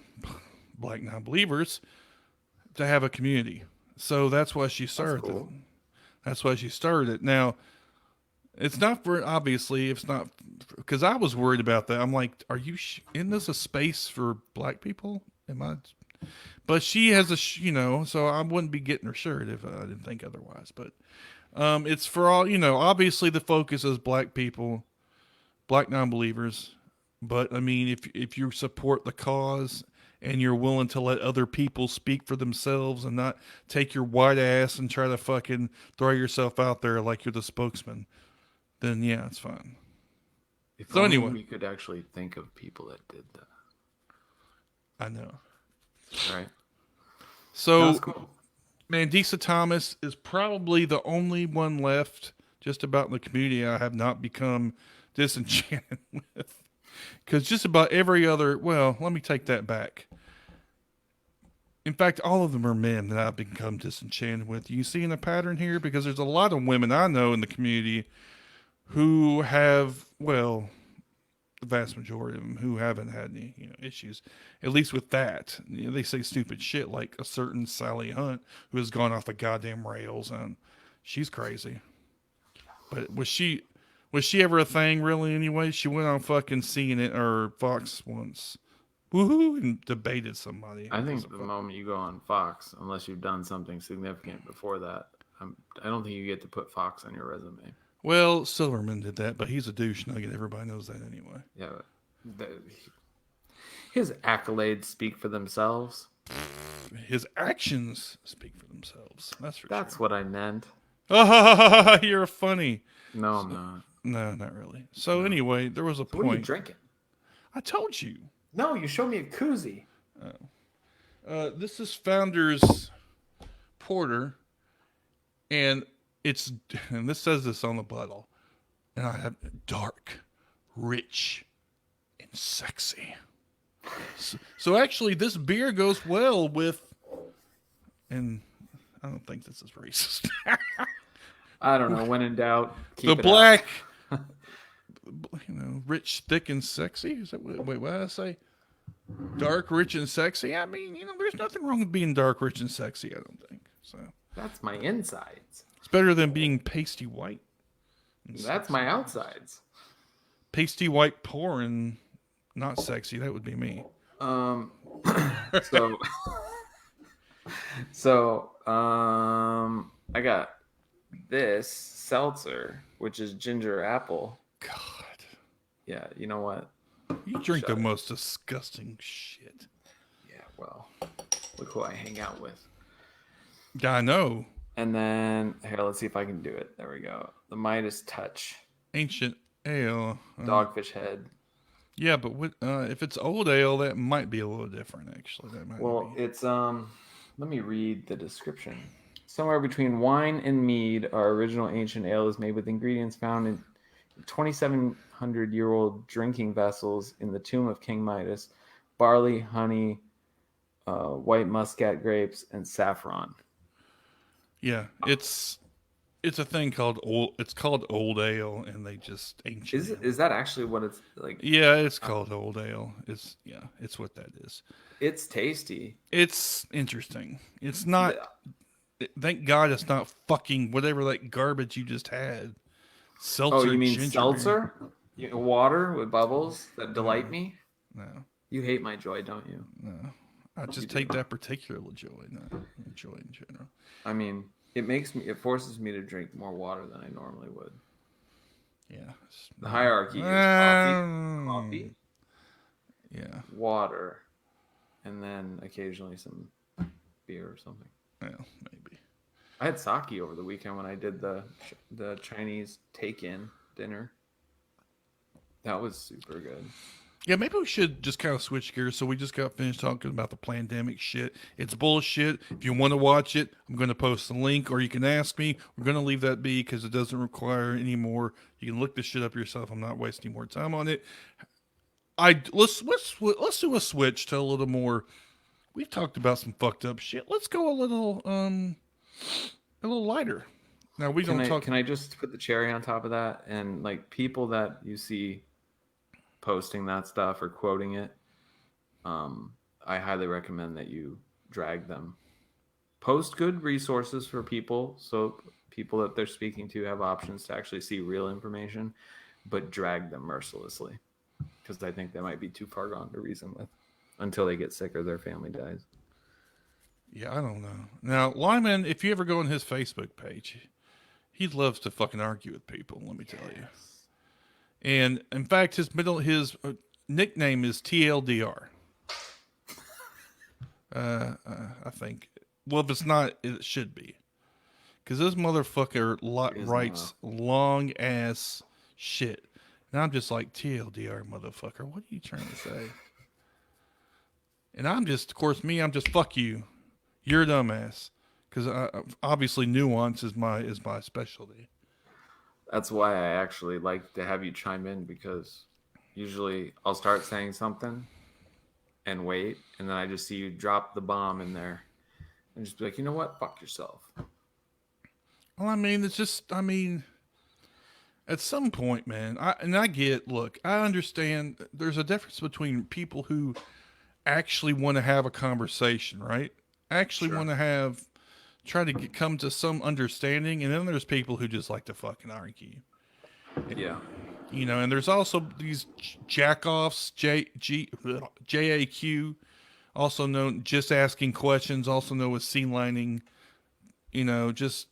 to have a community. So that's why she started. That's cool. That's why she started it. Now, it's not for obviously. It's not because I was worried about that. I'm like, are you? Isn't this a space for black people? Am I? But she has so I wouldn't be getting her shirt if I didn't think otherwise. But it's for all, obviously the focus is black people, black non-believers. But I mean, if you support the cause and you're willing to let other people speak for themselves and not take your white ass and try to fucking throw yourself out there like you're the spokesman, then yeah, it's fine. If so only anyway, we could actually think of people that did that. I know. Right. So, cool. Mandisa Thomas is probably the only one left just about in the community I have not become disenchanted with. Because just about every other, well, let me take that back. In fact, all of them are men that I've become disenchanted with. You seeing a pattern here? Because there's a lot of women I know in the community who have, well, the vast majority of them who haven't had any issues, at least with that. They say stupid shit like a certain Sally Hunt who has gone off the goddamn rails, and she's crazy. But was she ever a thing really anyway? She went on fucking CNN or Fox once, woohoo, and debated somebody. I think the moment you go on Fox, unless you've done something significant before that, I don't think you get to put Fox on your resume. Well, Silverman did that, but he's a douche nugget. Everybody knows that anyway. Yeah, but his accolades speak for themselves. His actions speak for themselves. That's what I meant. Oh, you're funny. No, I'm not. No, not really. So anyway, there was a point. What are you drinking? I told you. No, you showed me a koozie. Oh. This is Founder's Porter, and and this says this on the bottle, and I have dark, rich, and sexy. So actually, this beer goes well with, and I don't think this is racist. I don't know. When in doubt, keep The it black, rich, thick, and sexy. Is that wait? What did I say? Dark, rich, and sexy. I mean, there's nothing wrong with being dark, rich, and sexy. I don't think so. That's my insides. It's better than being pasty white. That's my outsides. Pasty white, poor, and not sexy. That would be me. So, I got this seltzer, which is ginger apple. God, Yeah, you know what? you drink the most disgusting shit. Yeah, well, look who I hang out with. I know. And then here, let's see if I can do it. There we go. The Midas Touch, Ancient ale. Dogfish Head. Yeah, but if it's old ale, that might be a little different. Actually, that might. Well, be. it's Let me read the description. Somewhere between wine and mead, our original ancient ale is made with ingredients found in 2,700-year-old drinking vessels in the tomb of King Midas: barley, honey, white muscat grapes, and saffron. Yeah, it's a thing called old. It's called old ale, and they just ancient. Ale. Is that actually what it's like? Yeah, it's called old ale. It's what that is. It's tasty. It's interesting. It's not. Thank God it's not fucking whatever that garbage you just had. Seltzer. Oh, you mean ginger seltzer? Water with bubbles that delight me? No, You hate my joy, don't you? no. I just take that particular joy, not joy in general. I mean, it forces me to drink more water than I normally would. Yeah. The hierarchy is coffee, Yeah. water, and then occasionally some beer or something. Well, maybe. I had sake over the weekend when I did the Chinese take-in dinner. That was super good. Yeah, maybe we should just kind of switch gears. So we just got finished talking about the Plandemic shit. It's bullshit. If you want to watch it, I'm going to post the link, or you can ask me. We're going to leave that be because it doesn't require any more. You can look this shit up yourself. I'm not wasting more time on it. Let's do a switch to a little more. We've talked about some fucked up shit. Let's go a little lighter. Now we don't talk. Can I just put the cherry on top of that? And like people that you see posting that stuff or quoting it, I highly recommend that you drag them. Post good resources for people, so people that they're speaking to have options to actually see real information, but drag them mercilessly, because I think they might be too far gone to reason with until they get sick or their family dies. Yeah, I don't know. Now, Lyman, if you ever go on his Facebook page, he loves to fucking argue with people, let me tell you. And in fact, his nickname is TLDR. I think. Well, if it's not, it should be. Because this motherfucker writes long ass shit. And I'm just like, TLDR, motherfucker. What are you trying to say? And I'm just fuck you. You're a dumbass. Because obviously nuance is my specialty. That's why I actually like to have you chime in, because usually I'll start saying something and wait, and then I just see you drop the bomb in there and just be like, you know what? Fuck yourself. Well, I mean, at some point, man, I understand there's a difference between people who actually want to have a conversation, right? Actually want to try to come to some understanding, and then there's people who just like to fucking argue. Yeah. And there's also these jackoffs, JAQ, also known just asking questions, also known as C-lining. I'm just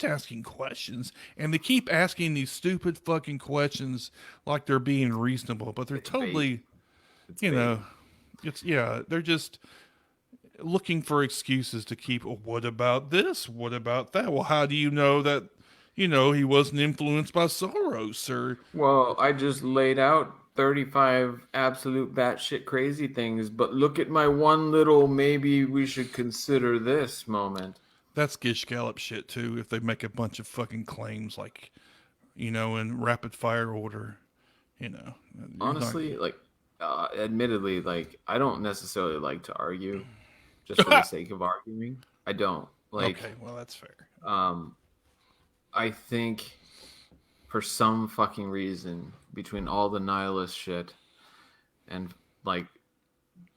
asking questions, and they keep asking these stupid fucking questions like they're being reasonable, but they're totally, they're just looking for excuses to keep. Well, what about this? What about that? Well, how do you know that? He wasn't influenced by Soros, or Well, I just laid out 35 absolute batshit crazy things, but look at my one little maybe we should consider this moment. That's Gish Gallop shit too. If they make a bunch of fucking claims like, in rapid fire order, you're not. Honestly, like, admittedly, like, I don't necessarily like to argue just for the sake of arguing. I don't. Like, Okay, well that's fair. I think for some fucking reason, between all the nihilist shit and like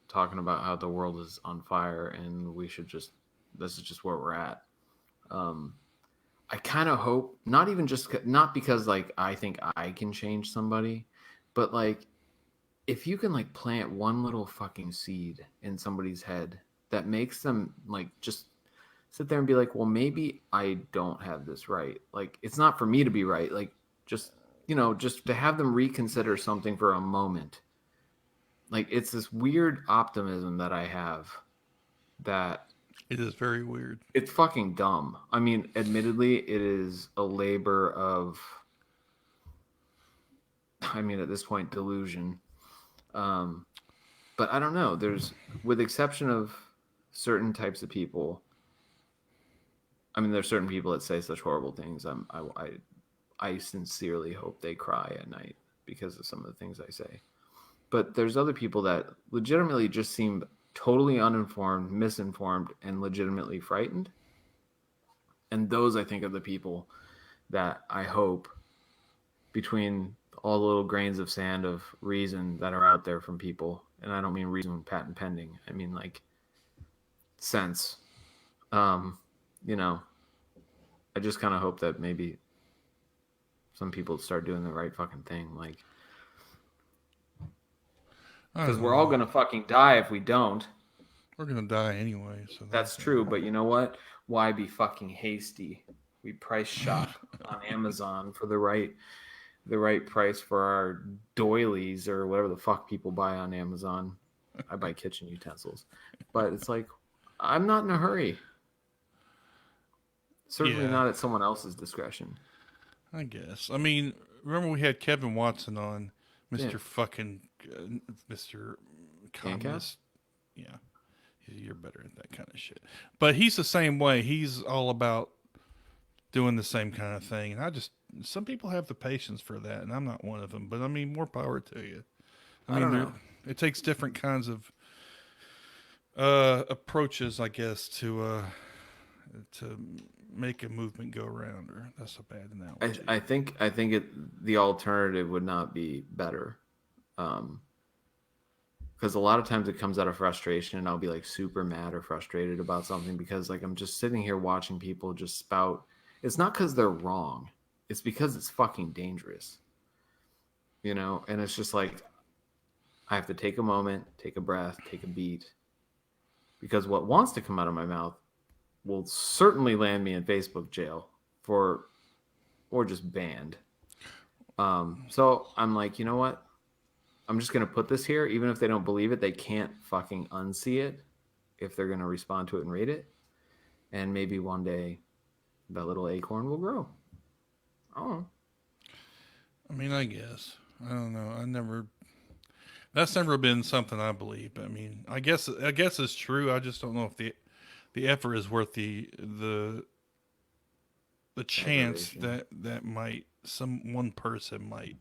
talking about how the world is on fire and this is just where we're at. I kind of hope not because like I think I can change somebody, but like if you can like plant one little fucking seed in somebody's head that makes them like just sit there and be like, well, maybe I don't have this right. Like it's not for me to be right. Like just just to have them reconsider something for a moment. Like it's this weird optimism that I have that It is very weird. it's fucking dumb. I mean, admittedly, it is a labor of, at this point, delusion. But I don't know. With exception of certain types of people, there's certain people that say such horrible things. I sincerely hope they cry at night because of some of the things I say. But there's other people that legitimately just seem totally uninformed, misinformed, and legitimately frightened. And those, I think, are the people that I hope, between all the little grains of sand of reason that are out there from people, and I don't mean reason patent pending, I mean like sense. I just kind of hope that maybe some people start doing the right fucking thing, like, because we're all gonna fucking die if we don't. We're gonna die anyway. So that's true, but you know what? Why be fucking hasty? We price shop on Amazon for the right price for our doilies or whatever the fuck people buy on Amazon. I buy kitchen utensils, but it's like I'm not in a hurry. Certainly not at someone else's discretion. I guess. Remember we had Kevin Watson on, Mr. Fucking Mr. Communist. Yeah, you're better at that kind of shit. But he's the same way. He's all about doing the same kind of thing, and some people have the patience for that, and I'm not one of them. But more power to you. I don't know. It takes different kinds of approaches, I guess, to make a movement go around. Or that's a bad analogy. I think the alternative would not be better, because a lot of times it comes out of frustration, and I'll be like super mad or frustrated about something because like I'm just sitting here watching people just spout. It's not because they're wrong. It's because it's fucking dangerous. And it's just like I have to take a moment, take a breath, take a beat, because what wants to come out of my mouth will certainly land me in Facebook jail or just banned. So I'm like, you know what? I'm just going to put this here. Even if they don't believe it, they can't fucking unsee it if they're going to respond to it and read it. And maybe one day that little acorn will grow. I don't know. I guess. I don't know. That's never been something I believe. I guess it's true. I just don't know if the effort is worth the chance that might one person might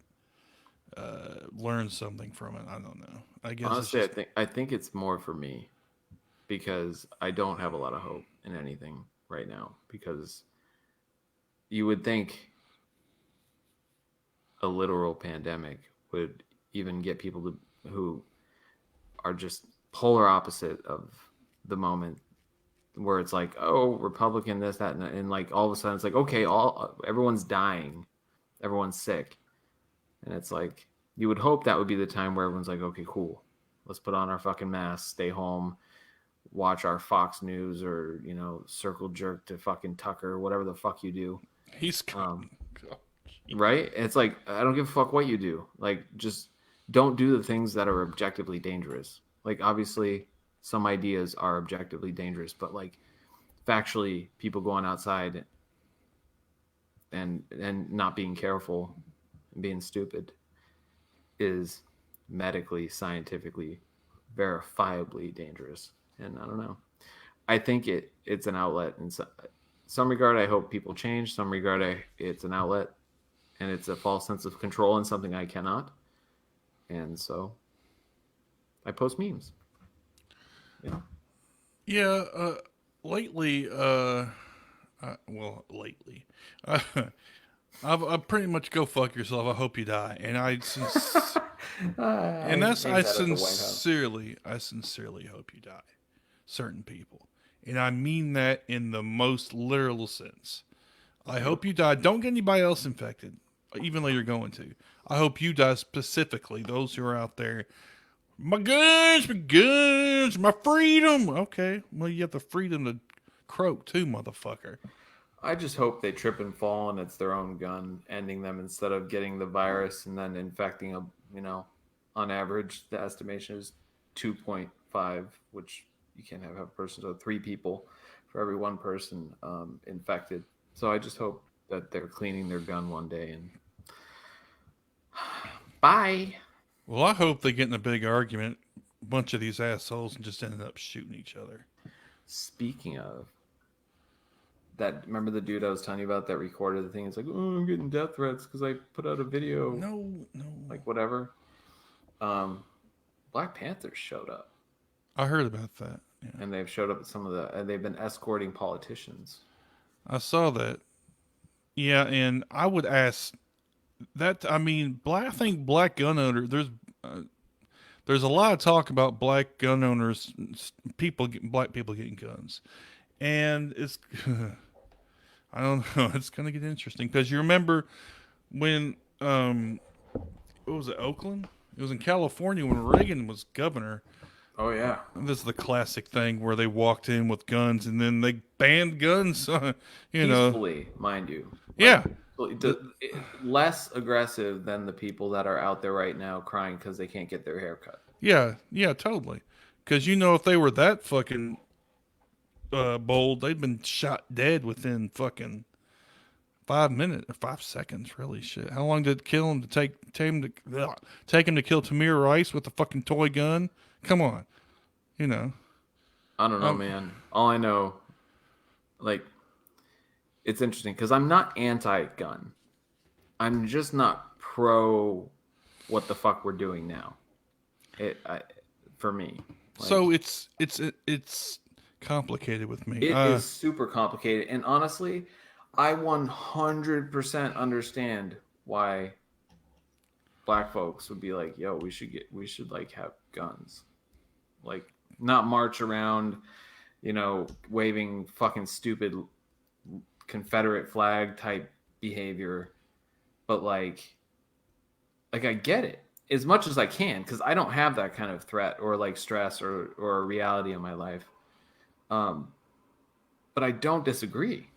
learn something from it. I don't know. I guess honestly, I think it's more for me because I don't have a lot of hope in anything right now, because you would think a literal pandemic would even get people who are just polar opposite of the moment, where it's like, oh, Republican, this, that, and like all of a sudden it's like, okay, everyone's dying, everyone's sick, and it's like you would hope that would be the time where everyone's like, okay, cool, let's put on our fucking masks, stay home, watch our Fox News or circle jerk to fucking Tucker, whatever the fuck you do. He's right. It's like I don't give a fuck what you do. Like just don't do the things that are objectively dangerous. Like obviously some ideas are objectively dangerous, but like factually, people going outside and not being careful and being stupid is medically, scientifically, verifiably dangerous. And I don't know. I think it's an outlet in some regard. I hope people change. Some regard, it's an outlet, and it's a false sense of control and something I cannot. And so I post memes. You know. Yeah, lately, lately, I've pretty much go fuck yourself. I hope you die, and and that's think that at the White House. I sincerely hope you die. Certain people, and I mean that in the most literal sense. I hope you die. Don't get anybody else infected, even though you're going to. I hope you die specifically. Those who are out there, my guns, my freedom. Okay, well you have the freedom to croak too, motherfucker. I just hope they trip and fall and it's their own gun ending them instead of getting the virus and then infecting a, on average, the estimation is 2.5, which you can't have a person, so 3 people for every one person infected. So I just hope that they're cleaning their gun one day and bye. Well, I hope they get in a big argument, a bunch of these assholes, and just ended up shooting each other. Speaking of that, remember the dude I was telling you about that recorded the thing? It's like, oh, I'm getting death threats because I put out a video. No. Like whatever. Black Panthers showed up. I heard about that. Yeah. And they've showed up at some of the. They've been escorting politicians. I saw that. Yeah, and I would ask that. I mean, I think black gun owners. There's a lot of talk about black gun owners, black people getting guns, and it's. I don't know. It's gonna get interesting because you remember when what was it, Oakland? It was in California when Reagan was governor. Oh yeah, This is the classic thing where they walked in with guns and then they banned guns. Peacefully, mind you. Yeah. Less aggressive than the people that are out there right now crying because they can't get their hair cut. Yeah, totally. Because if they were that fucking bold, they'd been shot dead within fucking 5 minutes or 5 seconds. Really, shit. How long did it kill him to take him to kill Tamir Rice with a fucking toy gun? Come on, I don't know, man. All I know, it's interesting because I'm not anti-gun. I'm just not pro what the fuck we're doing now. For me. So it's complicated with me. It is super complicated, and honestly, I 100% understand why black folks would be like, "Yo, we should have guns." Not march around, waving fucking stupid Confederate flag type behavior, but I get it as much as I can because I don't have that kind of threat or stress or a reality in my life. But I don't disagree,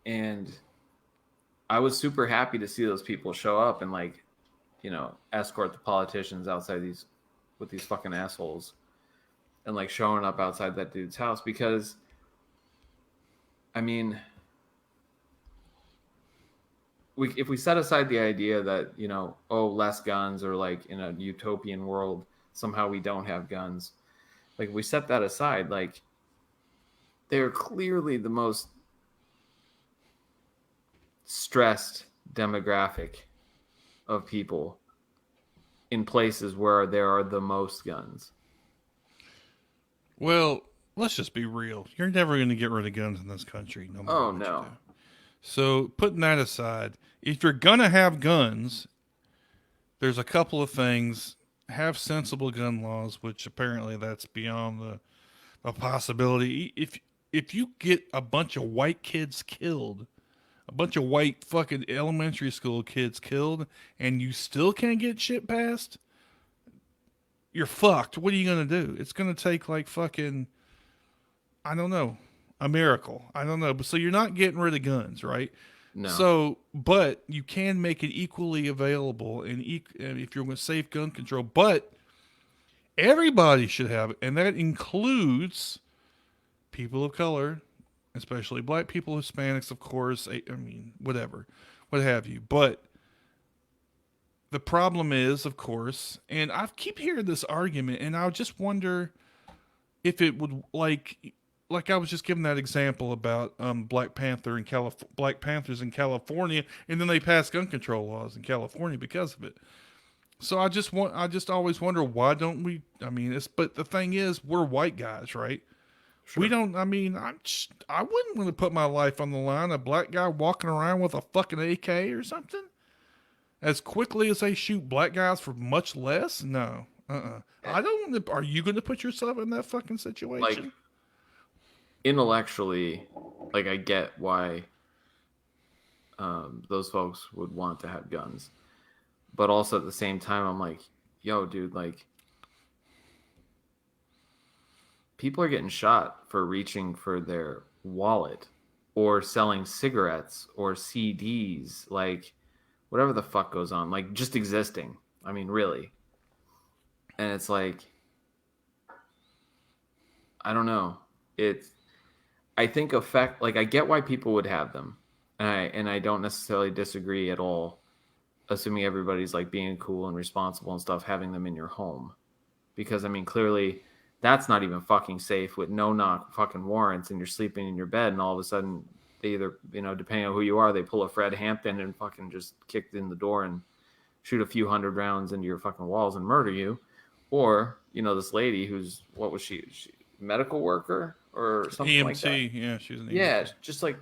and I was super happy to see those people show up and escort the politicians outside with these fucking assholes. And showing up outside that dude's house because, I mean, if we set aside the idea that less guns or in a utopian world somehow we don't have guns, if we set that aside, they're clearly the most stressed demographic of people in places where there are the most guns. Well, let's just be real. You're never going to get rid of guns in this country. No matter what you do. So, putting that aside, if you're going to have guns, there's a couple of things. Have sensible gun laws, which apparently that's beyond the possibility. If you get a bunch of white kids killed, a bunch of white fucking elementary school kids killed, and you still can't get shit passed, you're fucked. What are you going to do? It's going to take fucking, I don't know, a miracle. I don't know. But so you're not getting rid of guns, right? No. So, but you can make it equally available and if you're going to safe gun control, but everybody should have it. And that includes people of color, especially black people, Hispanics, of course. I mean, whatever, what have you. But the problem is, of course, and I keep hearing this argument, and I just wonder if it would like I was just giving that example about Black Panthers in California, and then they passed gun control laws in California because of it. So I just always wonder why don't we? I mean, it's but the thing is, we're white guys, right? We Sure. don't. I mean, I wouldn't want to put my life on the line. A black guy walking around with a fucking AK or something as quickly as they shoot black guys for much less. No, I don't want to. Are you going to put yourself in that fucking Like situation? intellectually, like I get why those folks would want to have guns, but also at the same time, I'm like, yo, dude, like people are getting shot for reaching for their wallet or selling cigarettes or CDs, like whatever the fuck goes on, like just existing. I mean, really. And it's like, I don't know. It's, I think like I get why people would have them. And I don't necessarily disagree at all, assuming everybody's like being cool and responsible and stuff, having them in your home. Because I mean, clearly that's not even fucking safe with no knock fucking warrants, and you're sleeping in your bed and all of a sudden they either, depending on who you are, they pull a Fred Hampton and fucking just kick in the door and shoot a few hundred rounds into your fucking walls and murder you. Or, this lady who's, what was she medical worker or something like that? EMT, yeah, she's an EMT. Yeah, just like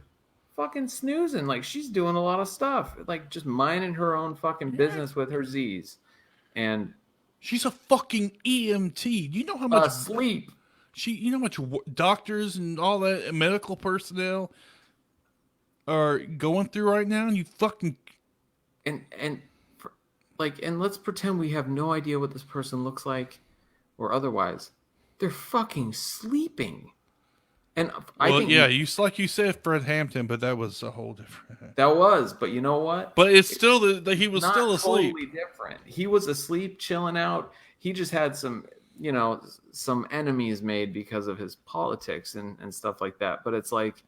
fucking snoozing, like she's doing a lot of stuff, like just minding her own fucking business with her Z's. And She's a fucking EMT. You know how much asleep. you know how much doctors and all that medical personnel are going through right now, and you fucking And like, and let's pretend we have no idea what this person looks like or otherwise. They're fucking sleeping. And I think yeah, like you said, Fred Hampton, but that was a whole different. that was, but you know what? But it's still he was Not still asleep. totally different. He was asleep, chilling out. He just had some enemies made because of his politics and stuff like that. But it's like,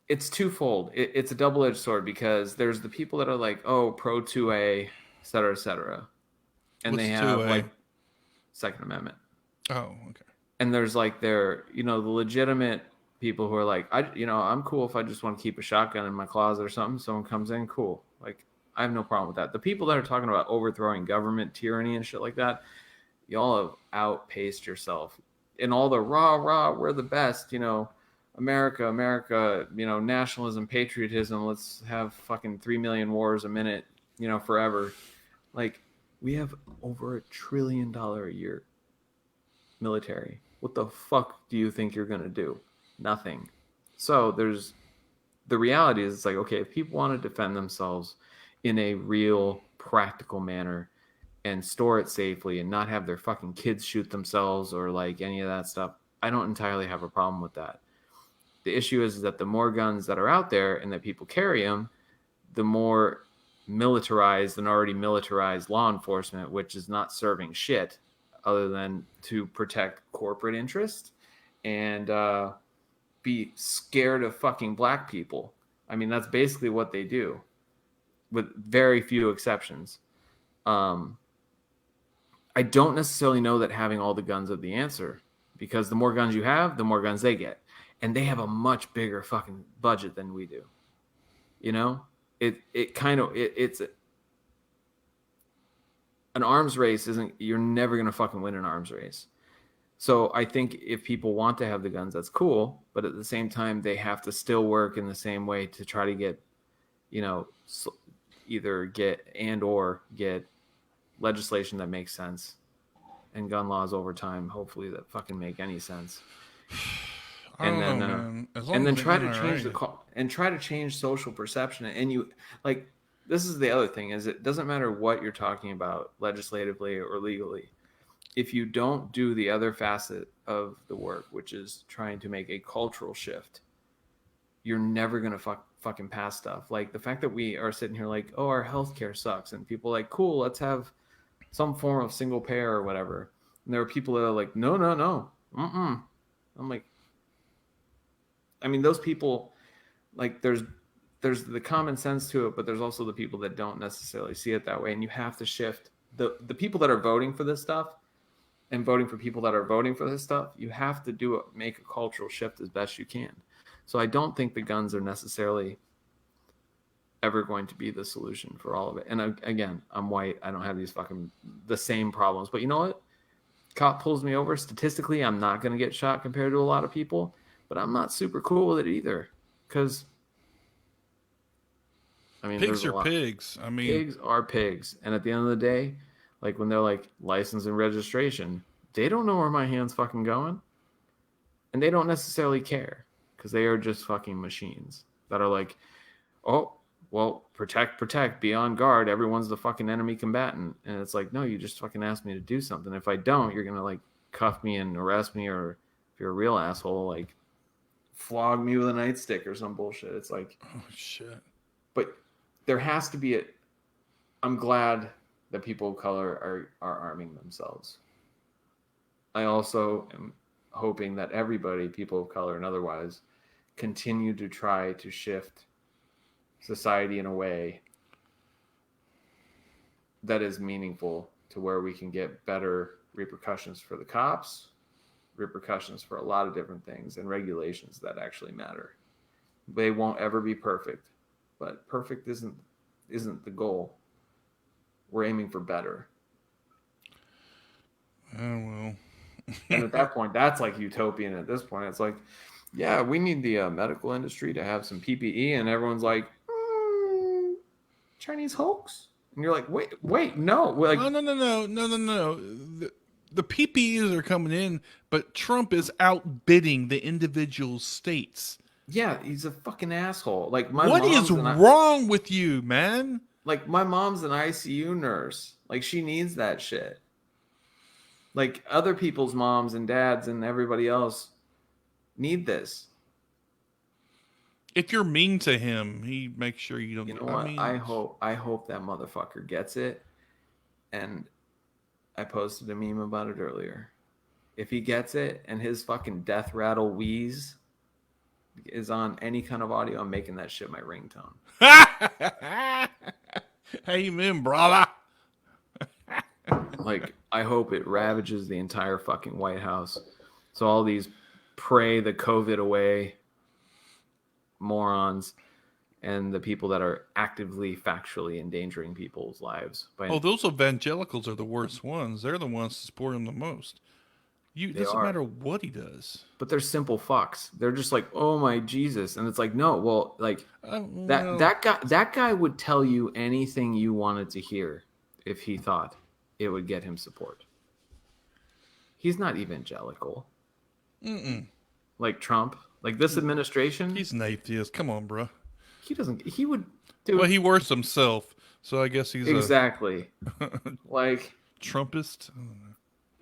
it's twofold. It's a double-edged sword, because there's the people that are like, oh, pro 2A, et cetera. And What's they have 2A? like Second Amendment. Oh, okay. And there's like the legitimate people who are like, I'm cool if I just want to keep a shotgun in my closet or something. Someone comes in, cool. Like, I have no problem with that. The people that are talking about overthrowing government tyranny and shit like that, y'all have outpaced yourself in all the rah, we're the best, America, nationalism, patriotism. Let's have fucking 3 million wars a minute, forever. Like, we have over $1 trillion a year military. What the fuck do you think you're going to do? Nothing. So the reality is, it's like, okay, if people want to defend themselves in a real practical manner and store it safely and not have their fucking kids shoot themselves or like any of that stuff, I don't entirely have a problem with that. The issue is that the more guns that are out there and that people carry them, the more militarized and already militarized law enforcement, which is not serving shit other than to protect corporate interests and be scared of fucking black people. I mean, that's basically what they do, with very few exceptions. I don't necessarily know that having all the guns are the answer, because the more guns you have, the more guns they get. And they have a much bigger fucking budget than we do. It's an arms race you're never going to fucking win an arms race. So I think if people want to have the guns, that's cool. But at the same time, they have to still work in the same way to try to get, either get legislation that makes sense and gun laws over time, hopefully, that fucking make any sense. And then try to change try to change social perception. And you, like, this is the other thing, is it doesn't matter what you're talking about legislatively or legally. If you don't do the other facet of the work, which is trying to make a cultural shift, you're never going to fucking pass stuff. Like the fact that we are sitting here like, oh, our healthcare sucks. And people are like, cool, let's have some form of single payer or whatever. And there are people that are like, no. I'm like, I mean, those people like there's the common sense to it, but there's also the people that don't necessarily see it that way, and you have to shift the people that are voting for this stuff and voting for people that are voting for this stuff. You have to make a cultural shift as best you can. So I don't think the guns are necessarily ever going to be the solution for all of it. And again, I'm white. I don't have the same problems. But you know what? Cop pulls me over. Statistically, I'm not going to get shot compared to a lot of people. But I'm not super cool with it either. Because, I mean, Pigs are pigs. I mean, pigs are pigs. And at the end of the day, like when they're like license and registration, they don't know where my hand's fucking going. And they don't necessarily care. Because they are just fucking machines that are like, oh, well, protect, be on guard. Everyone's the fucking enemy combatant. And it's like, no, you just fucking asked me to do something. If I don't, you're going to like cuff me and arrest me. Or if you're a real asshole, like flog me with a nightstick or some bullshit. It's like, oh, shit. But there has to be I'm glad that people of color are arming themselves. I also am hoping that everybody, people of color and otherwise, continue to try to shift society in a way that is meaningful to where we can get better repercussions for the cops, repercussions for a lot of different things, and regulations that actually matter. They won't ever be perfect, but perfect isn't the goal. We're aiming for better. Oh, well. And at that point, that's like utopian. At this point, it's like, yeah, we need the medical industry to have some PPE, and everyone's like, Chinese hoax, and you're like, wait, no, like, no. The PPEs are coming in, but Trump is outbidding the individual states. yeah, he's a fucking asshole. Like what is wrong with you, man? Like my mom's an ICU nurse. Like she needs that shit. Like other people's moms and dads and everybody else need this. If you're mean to him, he makes sure you don't. You know what? I hope that motherfucker gets it. And I posted a meme about it earlier. If he gets it and his fucking death rattle wheeze is on any kind of audio, I'm making that shit my ringtone. Amen, brother. Like, I hope it ravages the entire fucking White House. So all these pray the COVID away morons and the people that are actively, factually endangering people's lives. Those evangelicals are the worst ones. They're the ones that support him the most. It doesn't matter what he does. But they're simple fucks. They're just like, oh my Jesus. And it's like, no, well, like that guy would tell you anything you wanted to hear if he thought it would get him support. He's not evangelical. Like Trump. Like this administration. He's an atheist. Come on, bro. He would do. Well, he worships himself. So I guess he's exactly like Trumpist.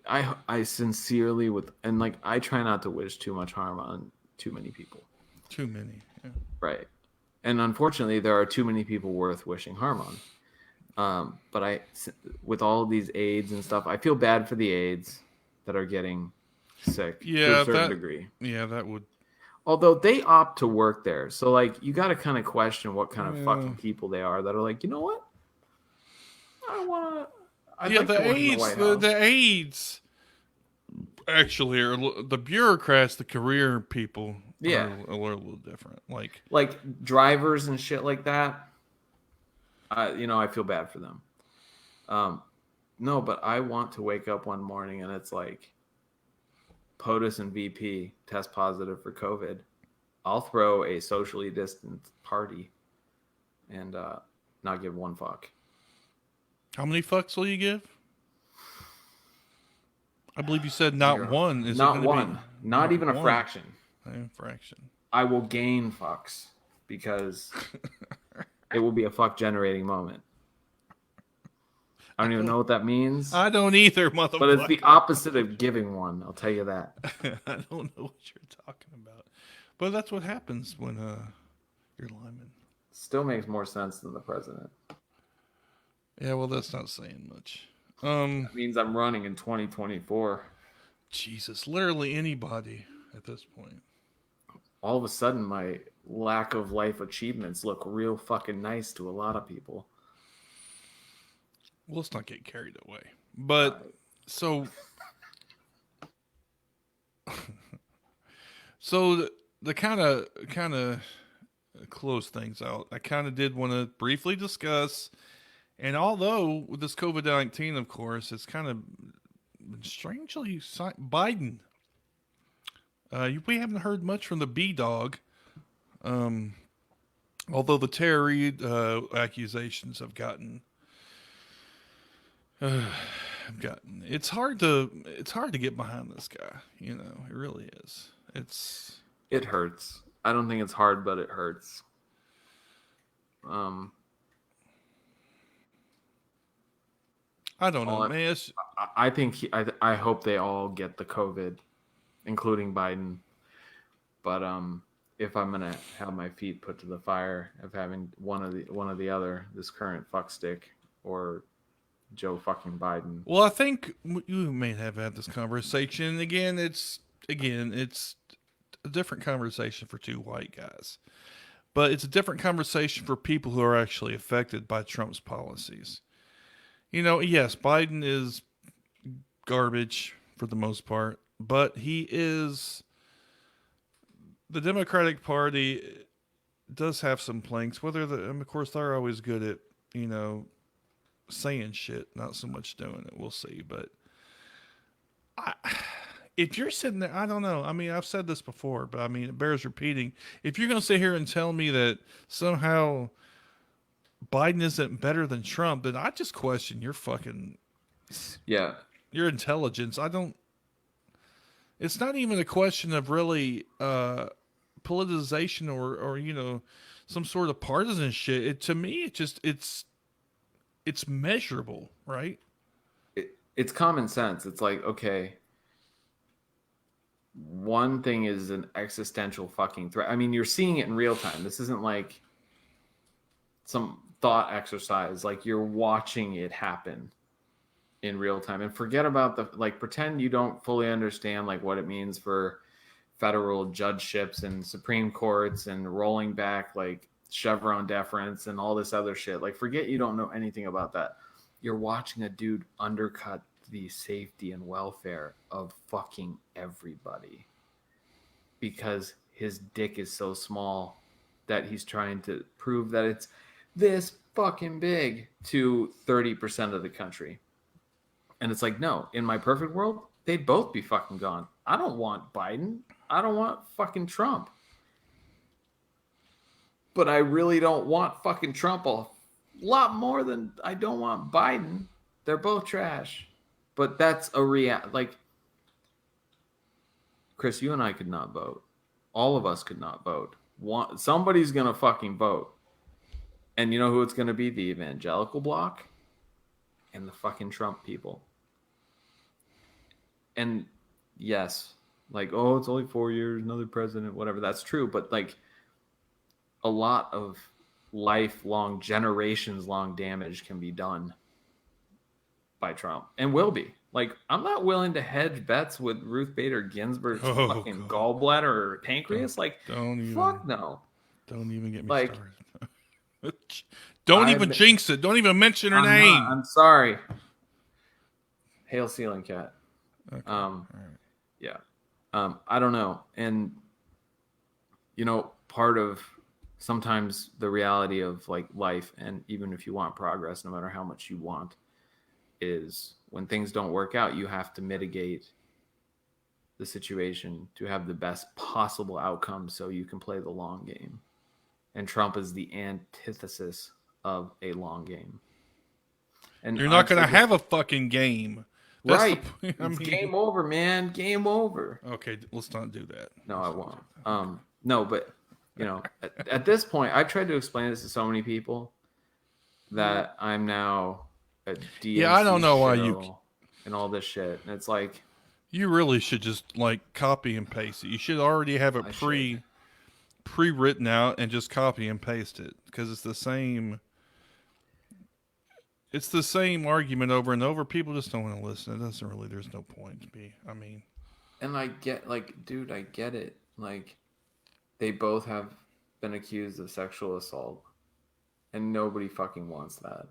I sincerely and like I try not to wish too much harm on too many people. Too many, yeah. Right. And unfortunately, there are too many people worth wishing harm on. But with all of these AIDS and stuff, I feel bad for the AIDS that are getting sick to a certain degree. Yeah, that would. Although they opt to work there, so like you got to kind of question what kind of fucking people they are that are like, you know what? I want to. The AIDS actually are the bureaucrats, the career people. Yeah, are a little different. Like drivers and shit like that. I feel bad for them. No, but I want to wake up one morning and it's like POTUS and VP test positive for COVID. I'll throw a socially distanced party and not give one fuck. How many fucks will you give? I believe you said not one. Not one. Not even a fraction. Not even a fraction. I will gain fucks because it will be a fuck generating moment. I don't even know what that means. I don't either, motherfucker. But it's the opposite of giving one. I'll tell you that. I don't know what you're talking about. But that's what happens when you're Lyman. Still makes more sense than the president. Yeah, well, that's not saying much. That means I'm running in 2024. Jesus, literally anybody at this point. All of a sudden, lack of life achievements look real fucking nice to a lot of people. Well, let's not get carried away. But Right. so so the kind of close things out. I kind of did want to briefly discuss, and although with this COVID-19, of course, it's kind of strangely Biden. We haven't heard much from the B dog. Um, although the Tara Reid accusations have gotten it's hard to get behind this guy. You know, it really is. It hurts. I don't think it's hard, but it hurts. I don't know, All man. I think I hope they all get the COVID, including Biden. But if I'm gonna have my feet put to the fire of having one of the other, this current fuckstick or Joe fucking Biden. Well, I think you may have had this conversation again. It's a different conversation for two white guys, but it's a different conversation for people who are actually affected by Trump's policies. You know, yes, Biden is garbage for the most part, but he is the Democratic Party does have some planks. Of course, they're always good at you know saying shit, not so much doing it. We'll see, but I, if you're sitting there, I don't know. I mean, I've said this before, but I mean, it bears repeating. If you're going to sit here and tell me that somehow Biden isn't better than Trump, then I just question your fucking Yeah, your intelligence. I don't. It's not even a question of really politicization or some sort of partisan shit. To me, it's measurable, right? it's common sense. It's like, okay, one thing is an existential fucking threat. I mean, you're seeing it in real time. This isn't like some thought exercise. Like you're watching it happen in real time, and forget about pretend you don't fully understand like what it means for federal judgeships and Supreme Courts and rolling back like Chevron deference and all this other shit. Like forget you don't know anything about that. You're watching a dude undercut the safety and welfare of fucking everybody because his dick is so small that he's trying to prove that it's this fucking big to 30% of the country. And it's like, no, in my perfect world, they'd both be fucking gone. I don't want Biden. I don't want fucking Trump. But I really don't want fucking Trump a lot more than I don't want Biden. They're both trash. But that's a like Chris, you and I could not vote. All of us could not vote. Somebody's gonna fucking vote. And you know who it's gonna be? The evangelical bloc and the fucking Trump people. And yes, like, oh, it's only 4 years, another president, whatever. That's true. But like a lot of lifelong, generations long damage can be done by Trump and will be. Like, I'm not willing to hedge bets with Ruth Bader Ginsburg's fucking gallbladder or pancreas. Fuck no. Don't even get me like, started. Don't even jinx it. Don't even mention her name. I'm sorry. Hail ceiling cat. Okay. All right. Yeah. I don't know. And, part of sometimes the reality of like life, and even if you want progress, no matter how much you want, is when things don't work out, you have to mitigate the situation to have the best possible outcome so you can play the long game. And Trump is the antithesis of a long game. And you're not going to have a fucking game. That's right. It's game over, man. Game over. Okay, let's not do that. No, I won't. No, but at this point, I tried to explain this to so many people that I'm now a DNC I don't know why you and all this shit. And it's like you really should just like copy and paste it. You should already have it pre-written out and just copy and paste it because it's the same. It's the same argument over and over. People just don't want to listen. It doesn't really. There's no point to be. I mean, and I get dude, I get it. Like, they both have been accused of sexual assault, and nobody fucking wants that.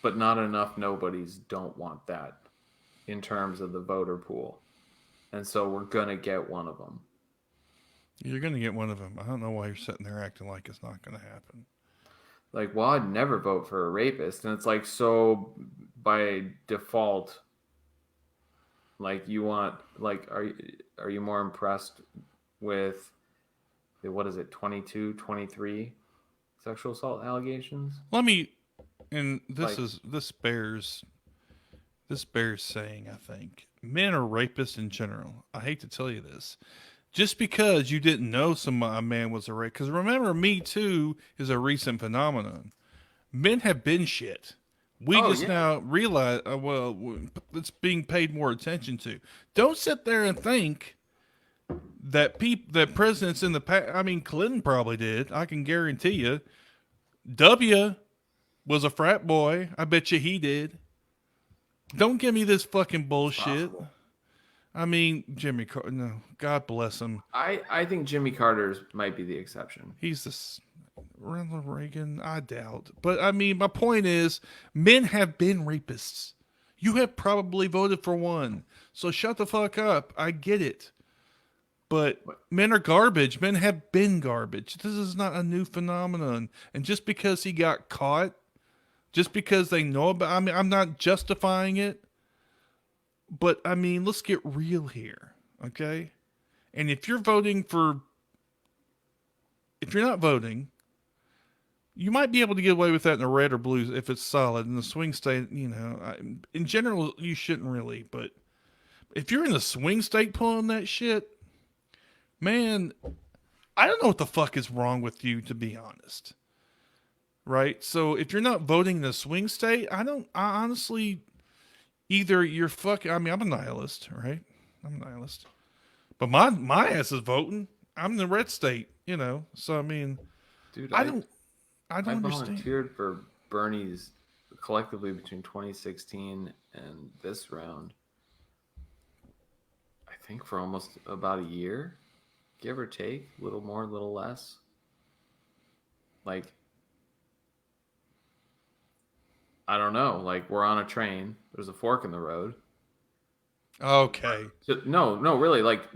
But not enough nobodies don't want that in terms of the voter pool. And so we're going to get one of them. You're going to get one of them. I don't know why you're sitting there acting like it's not going to happen. Like, well, I'd never vote for a rapist. And it's like, so by default, like, you want, like, are you more impressed with, what is it, 22, 23 sexual assault allegations? And this bears saying, I think. Men are rapists in general. I hate to tell you this. Just because you didn't know a man was a rapist, because remember, Me Too is a recent phenomenon. Men have been shit. We now realize, it's being paid more attention to. Don't sit there and think that presidents in the past, I mean, Clinton probably did. I can guarantee you. W was a frat boy. I bet you he did. Don't give me this fucking bullshit. I mean, Jimmy Carter, no, God bless him. I think Jimmy Carter's might be the exception. He's this Ronald Reagan, I doubt. But I mean, my point is, men have been rapists. You have probably voted for one. So shut the fuck up. I get it. But men are garbage. Men have been garbage. This is not a new phenomenon. And just because he got caught, just because they know about, I mean, I'm not justifying it. But, I mean, let's get real here, okay? And if you're not voting, you might be able to get away with that in the red or blues if it's solid. In the swing state, in general, you shouldn't really. But if you're in the swing state pulling that shit, man, I don't know what the fuck is wrong with you, to be honest. Right? So if you're not voting in the swing state, I honestly... Either you're fucking, I mean, I'm a nihilist, right? I'm a nihilist. But my ass is voting. I'm in the red state, So, I mean, dude, I don't understand. I volunteered for Bernie's collectively between 2016 and this round. I think for almost about a year, give or take, a little more, a little less. Like, I don't know. Like, we're on a train. There's a fork in the road. Okay. No, really. Like,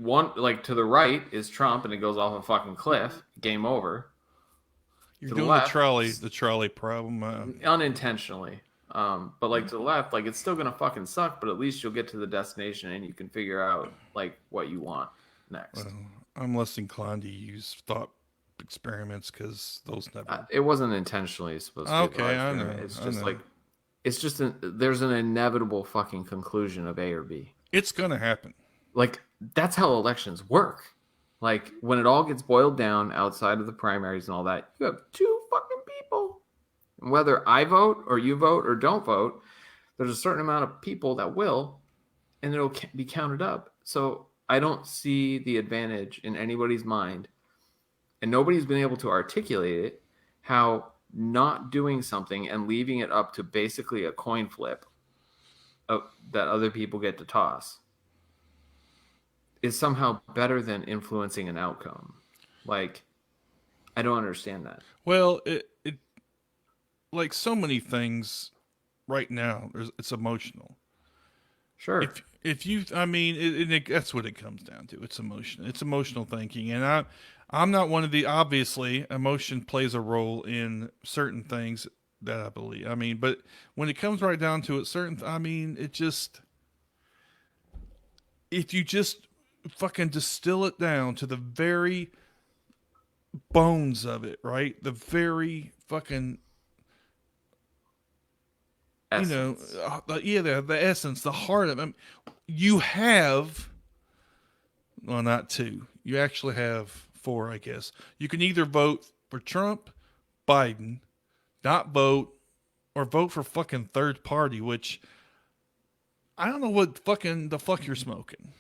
to the right is Trump, and it goes off a fucking cliff. Game over. You're doing the trolley problem. Unintentionally. But, like, to the left, like, it's still going to fucking suck, but at least you'll get to the destination, and you can figure out, like, what you want next. Well, I'm less inclined to use thought experiments because those never... It wasn't intentionally supposed to be. Okay, I know. It's just, like... It's just there's an inevitable fucking conclusion of A or B. It's going to happen. Like, that's how elections work. Like, when it all gets boiled down outside of the primaries and all that, you have two fucking people. And whether I vote or you vote or don't vote, there's a certain amount of people that will, and it'll be counted up. So I don't see the advantage in anybody's mind, and nobody's been able to articulate it, how not doing something and leaving it up to basically a coin flip that other people get to toss is somehow better than influencing an outcome. Like, I don't understand that. Well, it like so many things right now, it's emotional. Sure. If you, I mean, that's what it comes down to. It's emotional. It's emotional thinking, and I'm not one of the, obviously, emotion plays a role in certain things that I believe. I mean, but when it comes right down to it, if you just fucking distill it down to the very bones of it, right? The very fucking, essence. The essence, the heart of it. You have, well, not two. You actually have 4, I guess. You can either vote for Trump, Biden, not vote, or vote for fucking third party, which I don't know what the fuck you're smoking.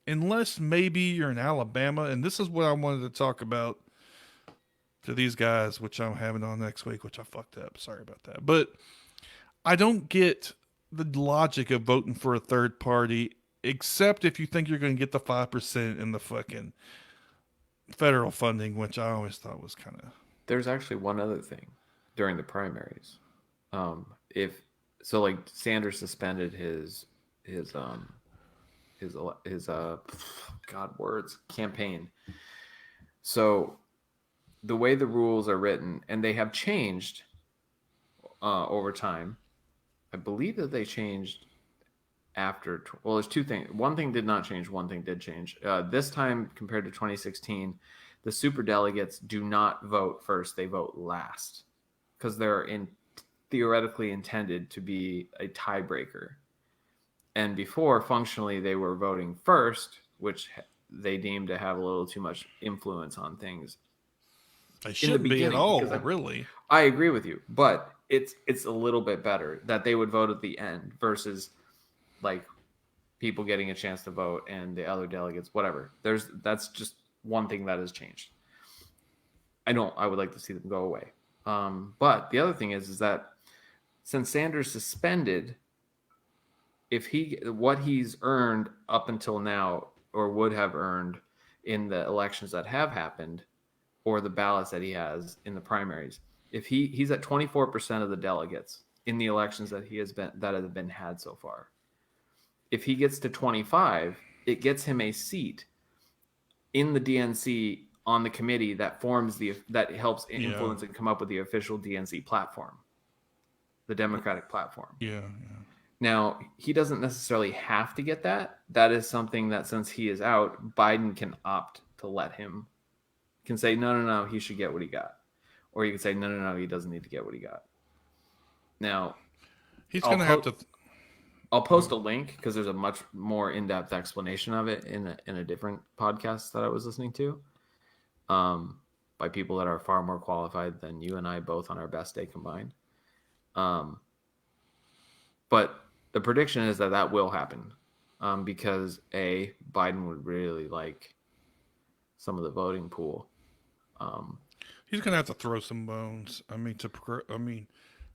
Unless maybe you're in Alabama, and this is what I wanted to talk about to these guys, which I'm having on next week, which I fucked up. Sorry about that. But I don't get the logic of voting for a third party except if you think you're going to get the 5% in the fucking federal funding, which I always thought was kind of. There's actually one other thing during the primaries. If so, like Sanders suspended his God words campaign. So the way the rules are written, and they have changed over time. I believe that they changed after. Well, there's two things. One thing did not change. One thing did change. This time compared to 2016, the super delegates do not vote first; they vote last because they're theoretically intended to be a tiebreaker. And before, functionally, they were voting first, which they deemed to have a little too much influence on things. They shouldn't be at all, really. I agree with you, but it's a little bit better that they would vote at the end versus like people getting a chance to vote and the other delegates, whatever. That's just one thing that has changed. I would like to see them go away. But the other thing is that since Sanders suspended, what he's earned up until now or would have earned in the elections that have happened or the ballots that he has in the primaries, if he's at 24% of the delegates in the elections that have been had so far. If he gets to 25, it gets him a seat in the DNC on the committee that helps influence and come up with the official DNC platform, the Democratic platform. Yeah. Now, he doesn't necessarily have to get that. That is something that since he is out, Biden can opt to let him, can say, no, he should get what he got. Or you can say, no, he doesn't need to get what he got. Now, he's going to have to... I'll post a link because there's a much more in-depth explanation of it in a different podcast that I was listening to by people that are far more qualified than you and I both on our best day combined. But the prediction is that will happen because Biden would really like some of the voting pool. He's going to have to throw some bones.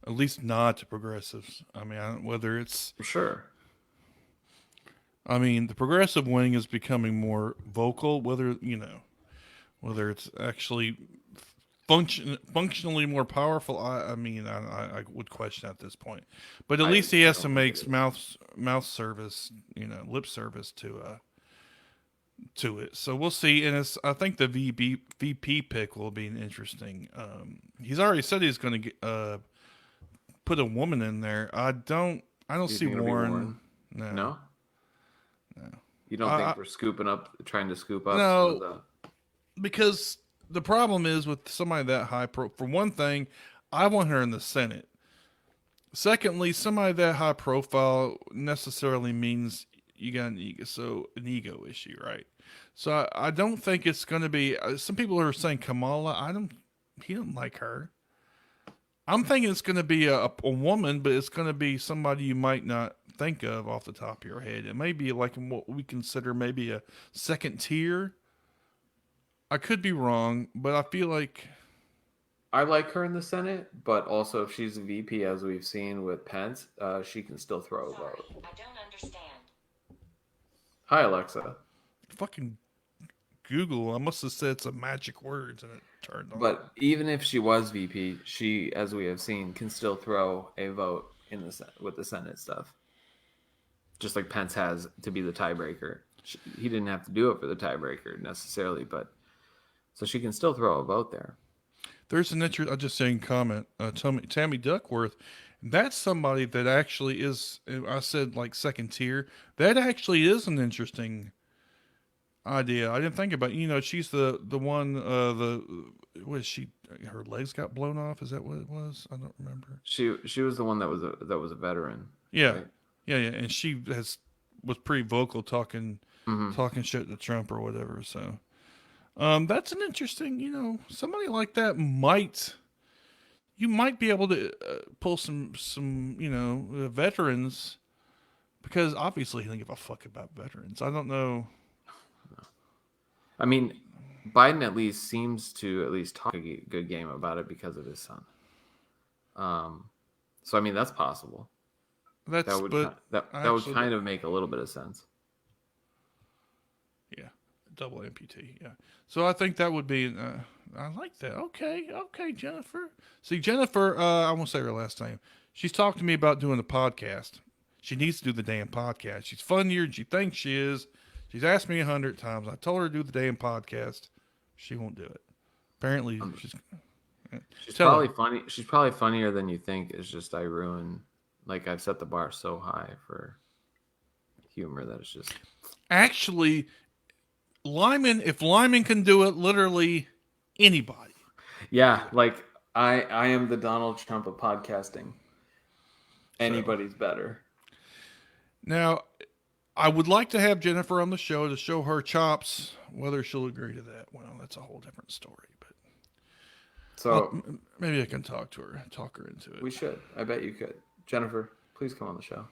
At least nod to progressives. Whether it's for sure. The progressive wing is becoming more vocal. Whether it's actually functionally more powerful. I would question at this point. But at least he has to make mouth service, lip service to it. So we'll see. And I think the VP pick will be an interesting. He's already said he's going to put a woman in there. I don't see Warren. No. You don't think we're trying to scoop up? No, because the problem is with somebody that high for one thing, I want her in the Senate. Secondly, somebody that high profile necessarily means you got an ego issue, right? So I don't think it's going to be. Some people are saying Kamala. He don't like her. I'm thinking it's going to be a woman, but it's going to be somebody you might not think of off the top of your head. It may be like what we consider maybe a second tier. I could be wrong, but I feel like I like her in the Senate, but also if she's a VP, as we've seen with Pence, she can still throw a vote. I don't understand. Hi, Alexa. Fucking Google. I must have said some magic words and it turned on. But even if she was VP, she, as we have seen, can still throw a vote in with the Senate stuff. Just like Pence has to be the tiebreaker. He didn't have to do it for the tiebreaker necessarily, but so she can still throw a vote there. There's an interesting, I'm just saying comment. Tammy Duckworth, that's somebody that actually is, I said like second tier. That actually is an interesting idea. I didn't think about it. She's the one, was she, her legs got blown off? Is that what it was? I don't remember. She was the one that was a veteran. Yeah. Right? Yeah. And she was pretty vocal talking shit to Trump or whatever. So, that's an interesting, somebody like that you might be able to pull some veterans, because obviously he doesn't give a fuck about veterans. I don't know. I mean, Biden at least seems to talk a good game about it because of his son. So I mean that's possible. That would kind of make a little bit of sense. double amputee. Yeah. So I think that would be. I like that. Okay, Jennifer. See, Jennifer. I won't say her last name. She's talked to me about doing the podcast. She needs to do the damn podcast. She's funnier than she thinks she is. She's asked me 100 times. I told her to do the damn podcast. She won't do it. Apparently, She's tell probably her. funny. She's probably funnier than you think. It's just I've set the bar so high for humor that it's just. Actually, Lyman. If Lyman can do it, literally anybody. Yeah, like I am the Donald Trump of podcasting. Anybody's better. Now, I would like to have Jennifer on the show to show her chops. Whether she'll agree to that, well, that's a whole different story. But So maybe I can talk her into it. we should. I bet you could. Jennifer, please come on the show.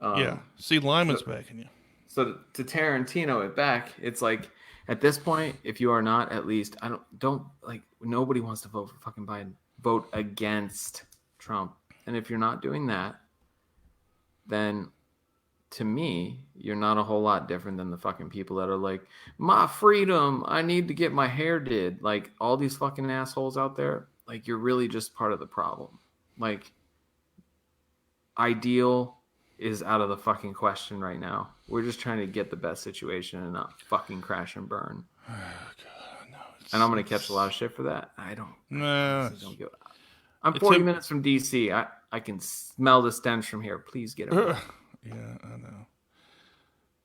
Yeah. See, Lyman's backing you. So to Tarantino it back, it's like at this point, if you are not at least, don't like nobody wants to vote for fucking Biden. Vote against Trump. And if you're not doing that, then to me, you're not a whole lot different than the fucking people that are like, my freedom, I need to get my hair did. Like all these fucking assholes out there, like you're really just part of the problem. Like ideal is out of the fucking question right now. We're just trying to get the best situation and not fucking crash and burn. Oh, God, no, and I'm going to catch a lot of shit for that. I don't. Nah. Don't give up. I'm 40 minutes from DC. I can smell the stench from here. Please get it. Yeah, I know.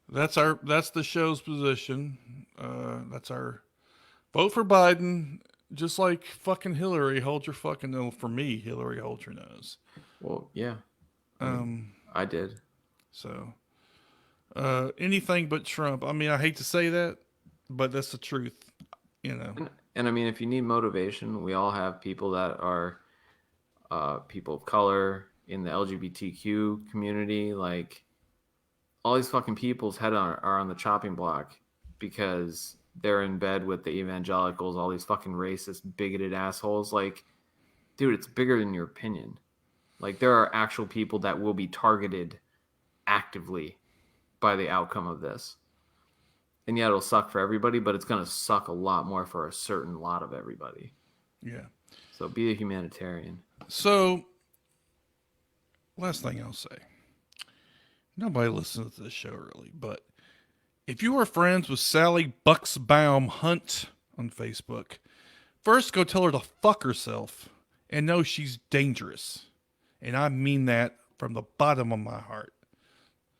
That's the show's position. That's our vote for Biden. Just like fucking Hillary, hold your fucking nose. For me, Hillary, hold your nose. Well, yeah. I did. So, anything but Trump. I mean, I hate to say that, but that's the truth. You know. And I mean, if you need motivation, we all have people that are people of color in the LGBTQ community. Like, all these fucking people's head are on the chopping block because they're in bed with the evangelicals, all these fucking racist, bigoted assholes. Like, dude, it's bigger than your opinion. Like, there are actual people that will be targeted actively by the outcome of this. And yeah, it'll suck for everybody, but it's going to suck a lot more for a certain lot of everybody. Yeah. So be a humanitarian. So, last thing I'll say. Nobody listens to this show really, but if you are friends with Sally Bucksbaum Hunt on Facebook, first go tell her to fuck herself and know she's dangerous. And I mean that from the bottom of my heart.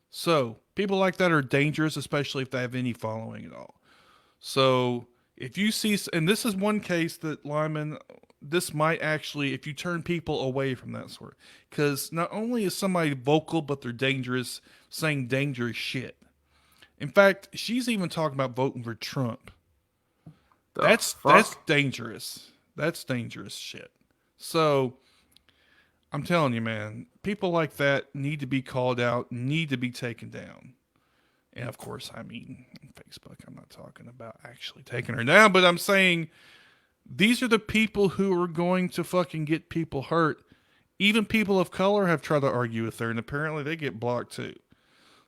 So, people like that are dangerous, especially if they have any following at all. So, if you see, and this is one case that Lyman, this might actually, if you turn people away from that sort, because not only is somebody vocal, but they're dangerous, saying dangerous shit. In fact, she's even talking about voting for Trump. That's dangerous. That's dangerous shit. So, I'm telling you, man, people like that need to be called out, need to be taken down. And of course, I mean, Facebook, I'm not talking about actually taking her down, but I'm saying these are the people who are going to fucking get people hurt. Even people of color have tried to argue with her, and apparently they get blocked too.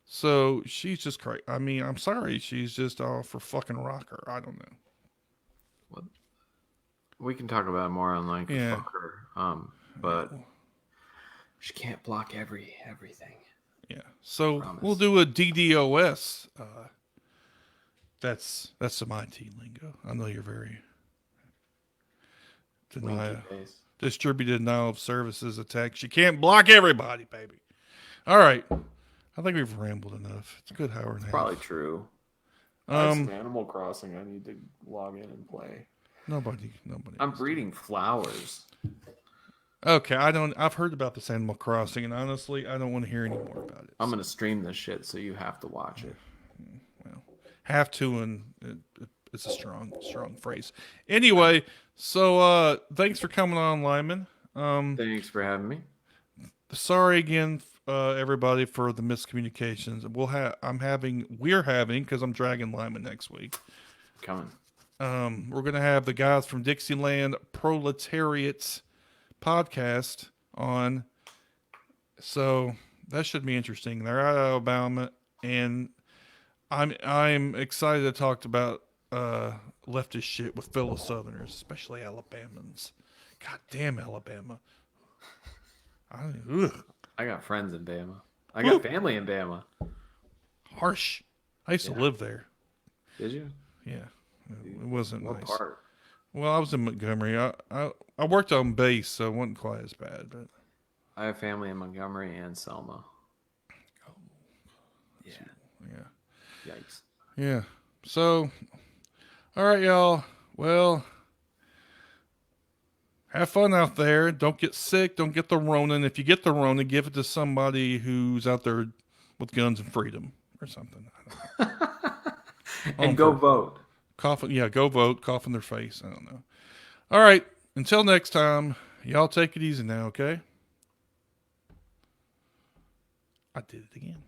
So she's just crazy. I mean, I'm sorry. She's just all for fucking rocker. I don't know. What? We can talk about it more online. Yeah. Fuck her. But she can't block everything. Yeah. So we'll do a DDoS. That's some IT lingo. I know you're very distributed denial of services attacks. You can't block everybody, baby. All right. I think we've rambled enough. It's a good hour and a half. Probably true. Animal Crossing. I need to log in and play. Nobody. I'm breeding flowers. Okay, I've heard about this Animal Crossing, and honestly, I don't want to hear any more about it. I'm gonna stream this shit, so you have to watch it. Well, have to, and it's a strong phrase. Anyway, so thanks for coming on, Lyman. Thanks for having me. Sorry again, everybody, for the miscommunications. We're having because I'm dragging Lyman next week. Coming. We're gonna have the guys from Dixieland Proletariats podcast on, so that should be interesting. They're out of Alabama, and I'm excited to talk about leftist shit with fellow Southerners, especially Alabamans. God damn Alabama. Ugh, I got friends in Bama. I Woo. got family in Bama. harsh. I used to Yeah. live there. Did you? Yeah, it wasn't What nice. part? Well, I was in Montgomery. I worked on base, so it wasn't quite as bad. But I have family in Montgomery and Selma. Yeah. yeah, Yikes. yeah. So, all right, y'all. Well, have fun out there. Don't get sick. Don't get the Rona. And if you get the Rona, give it to somebody who's out there with guns and freedom or something. I don't know. And go vote. Cough. Yeah, go vote. Cough in their face. I don't know. All right. Until next time, y'all take it easy now, okay? I did it again.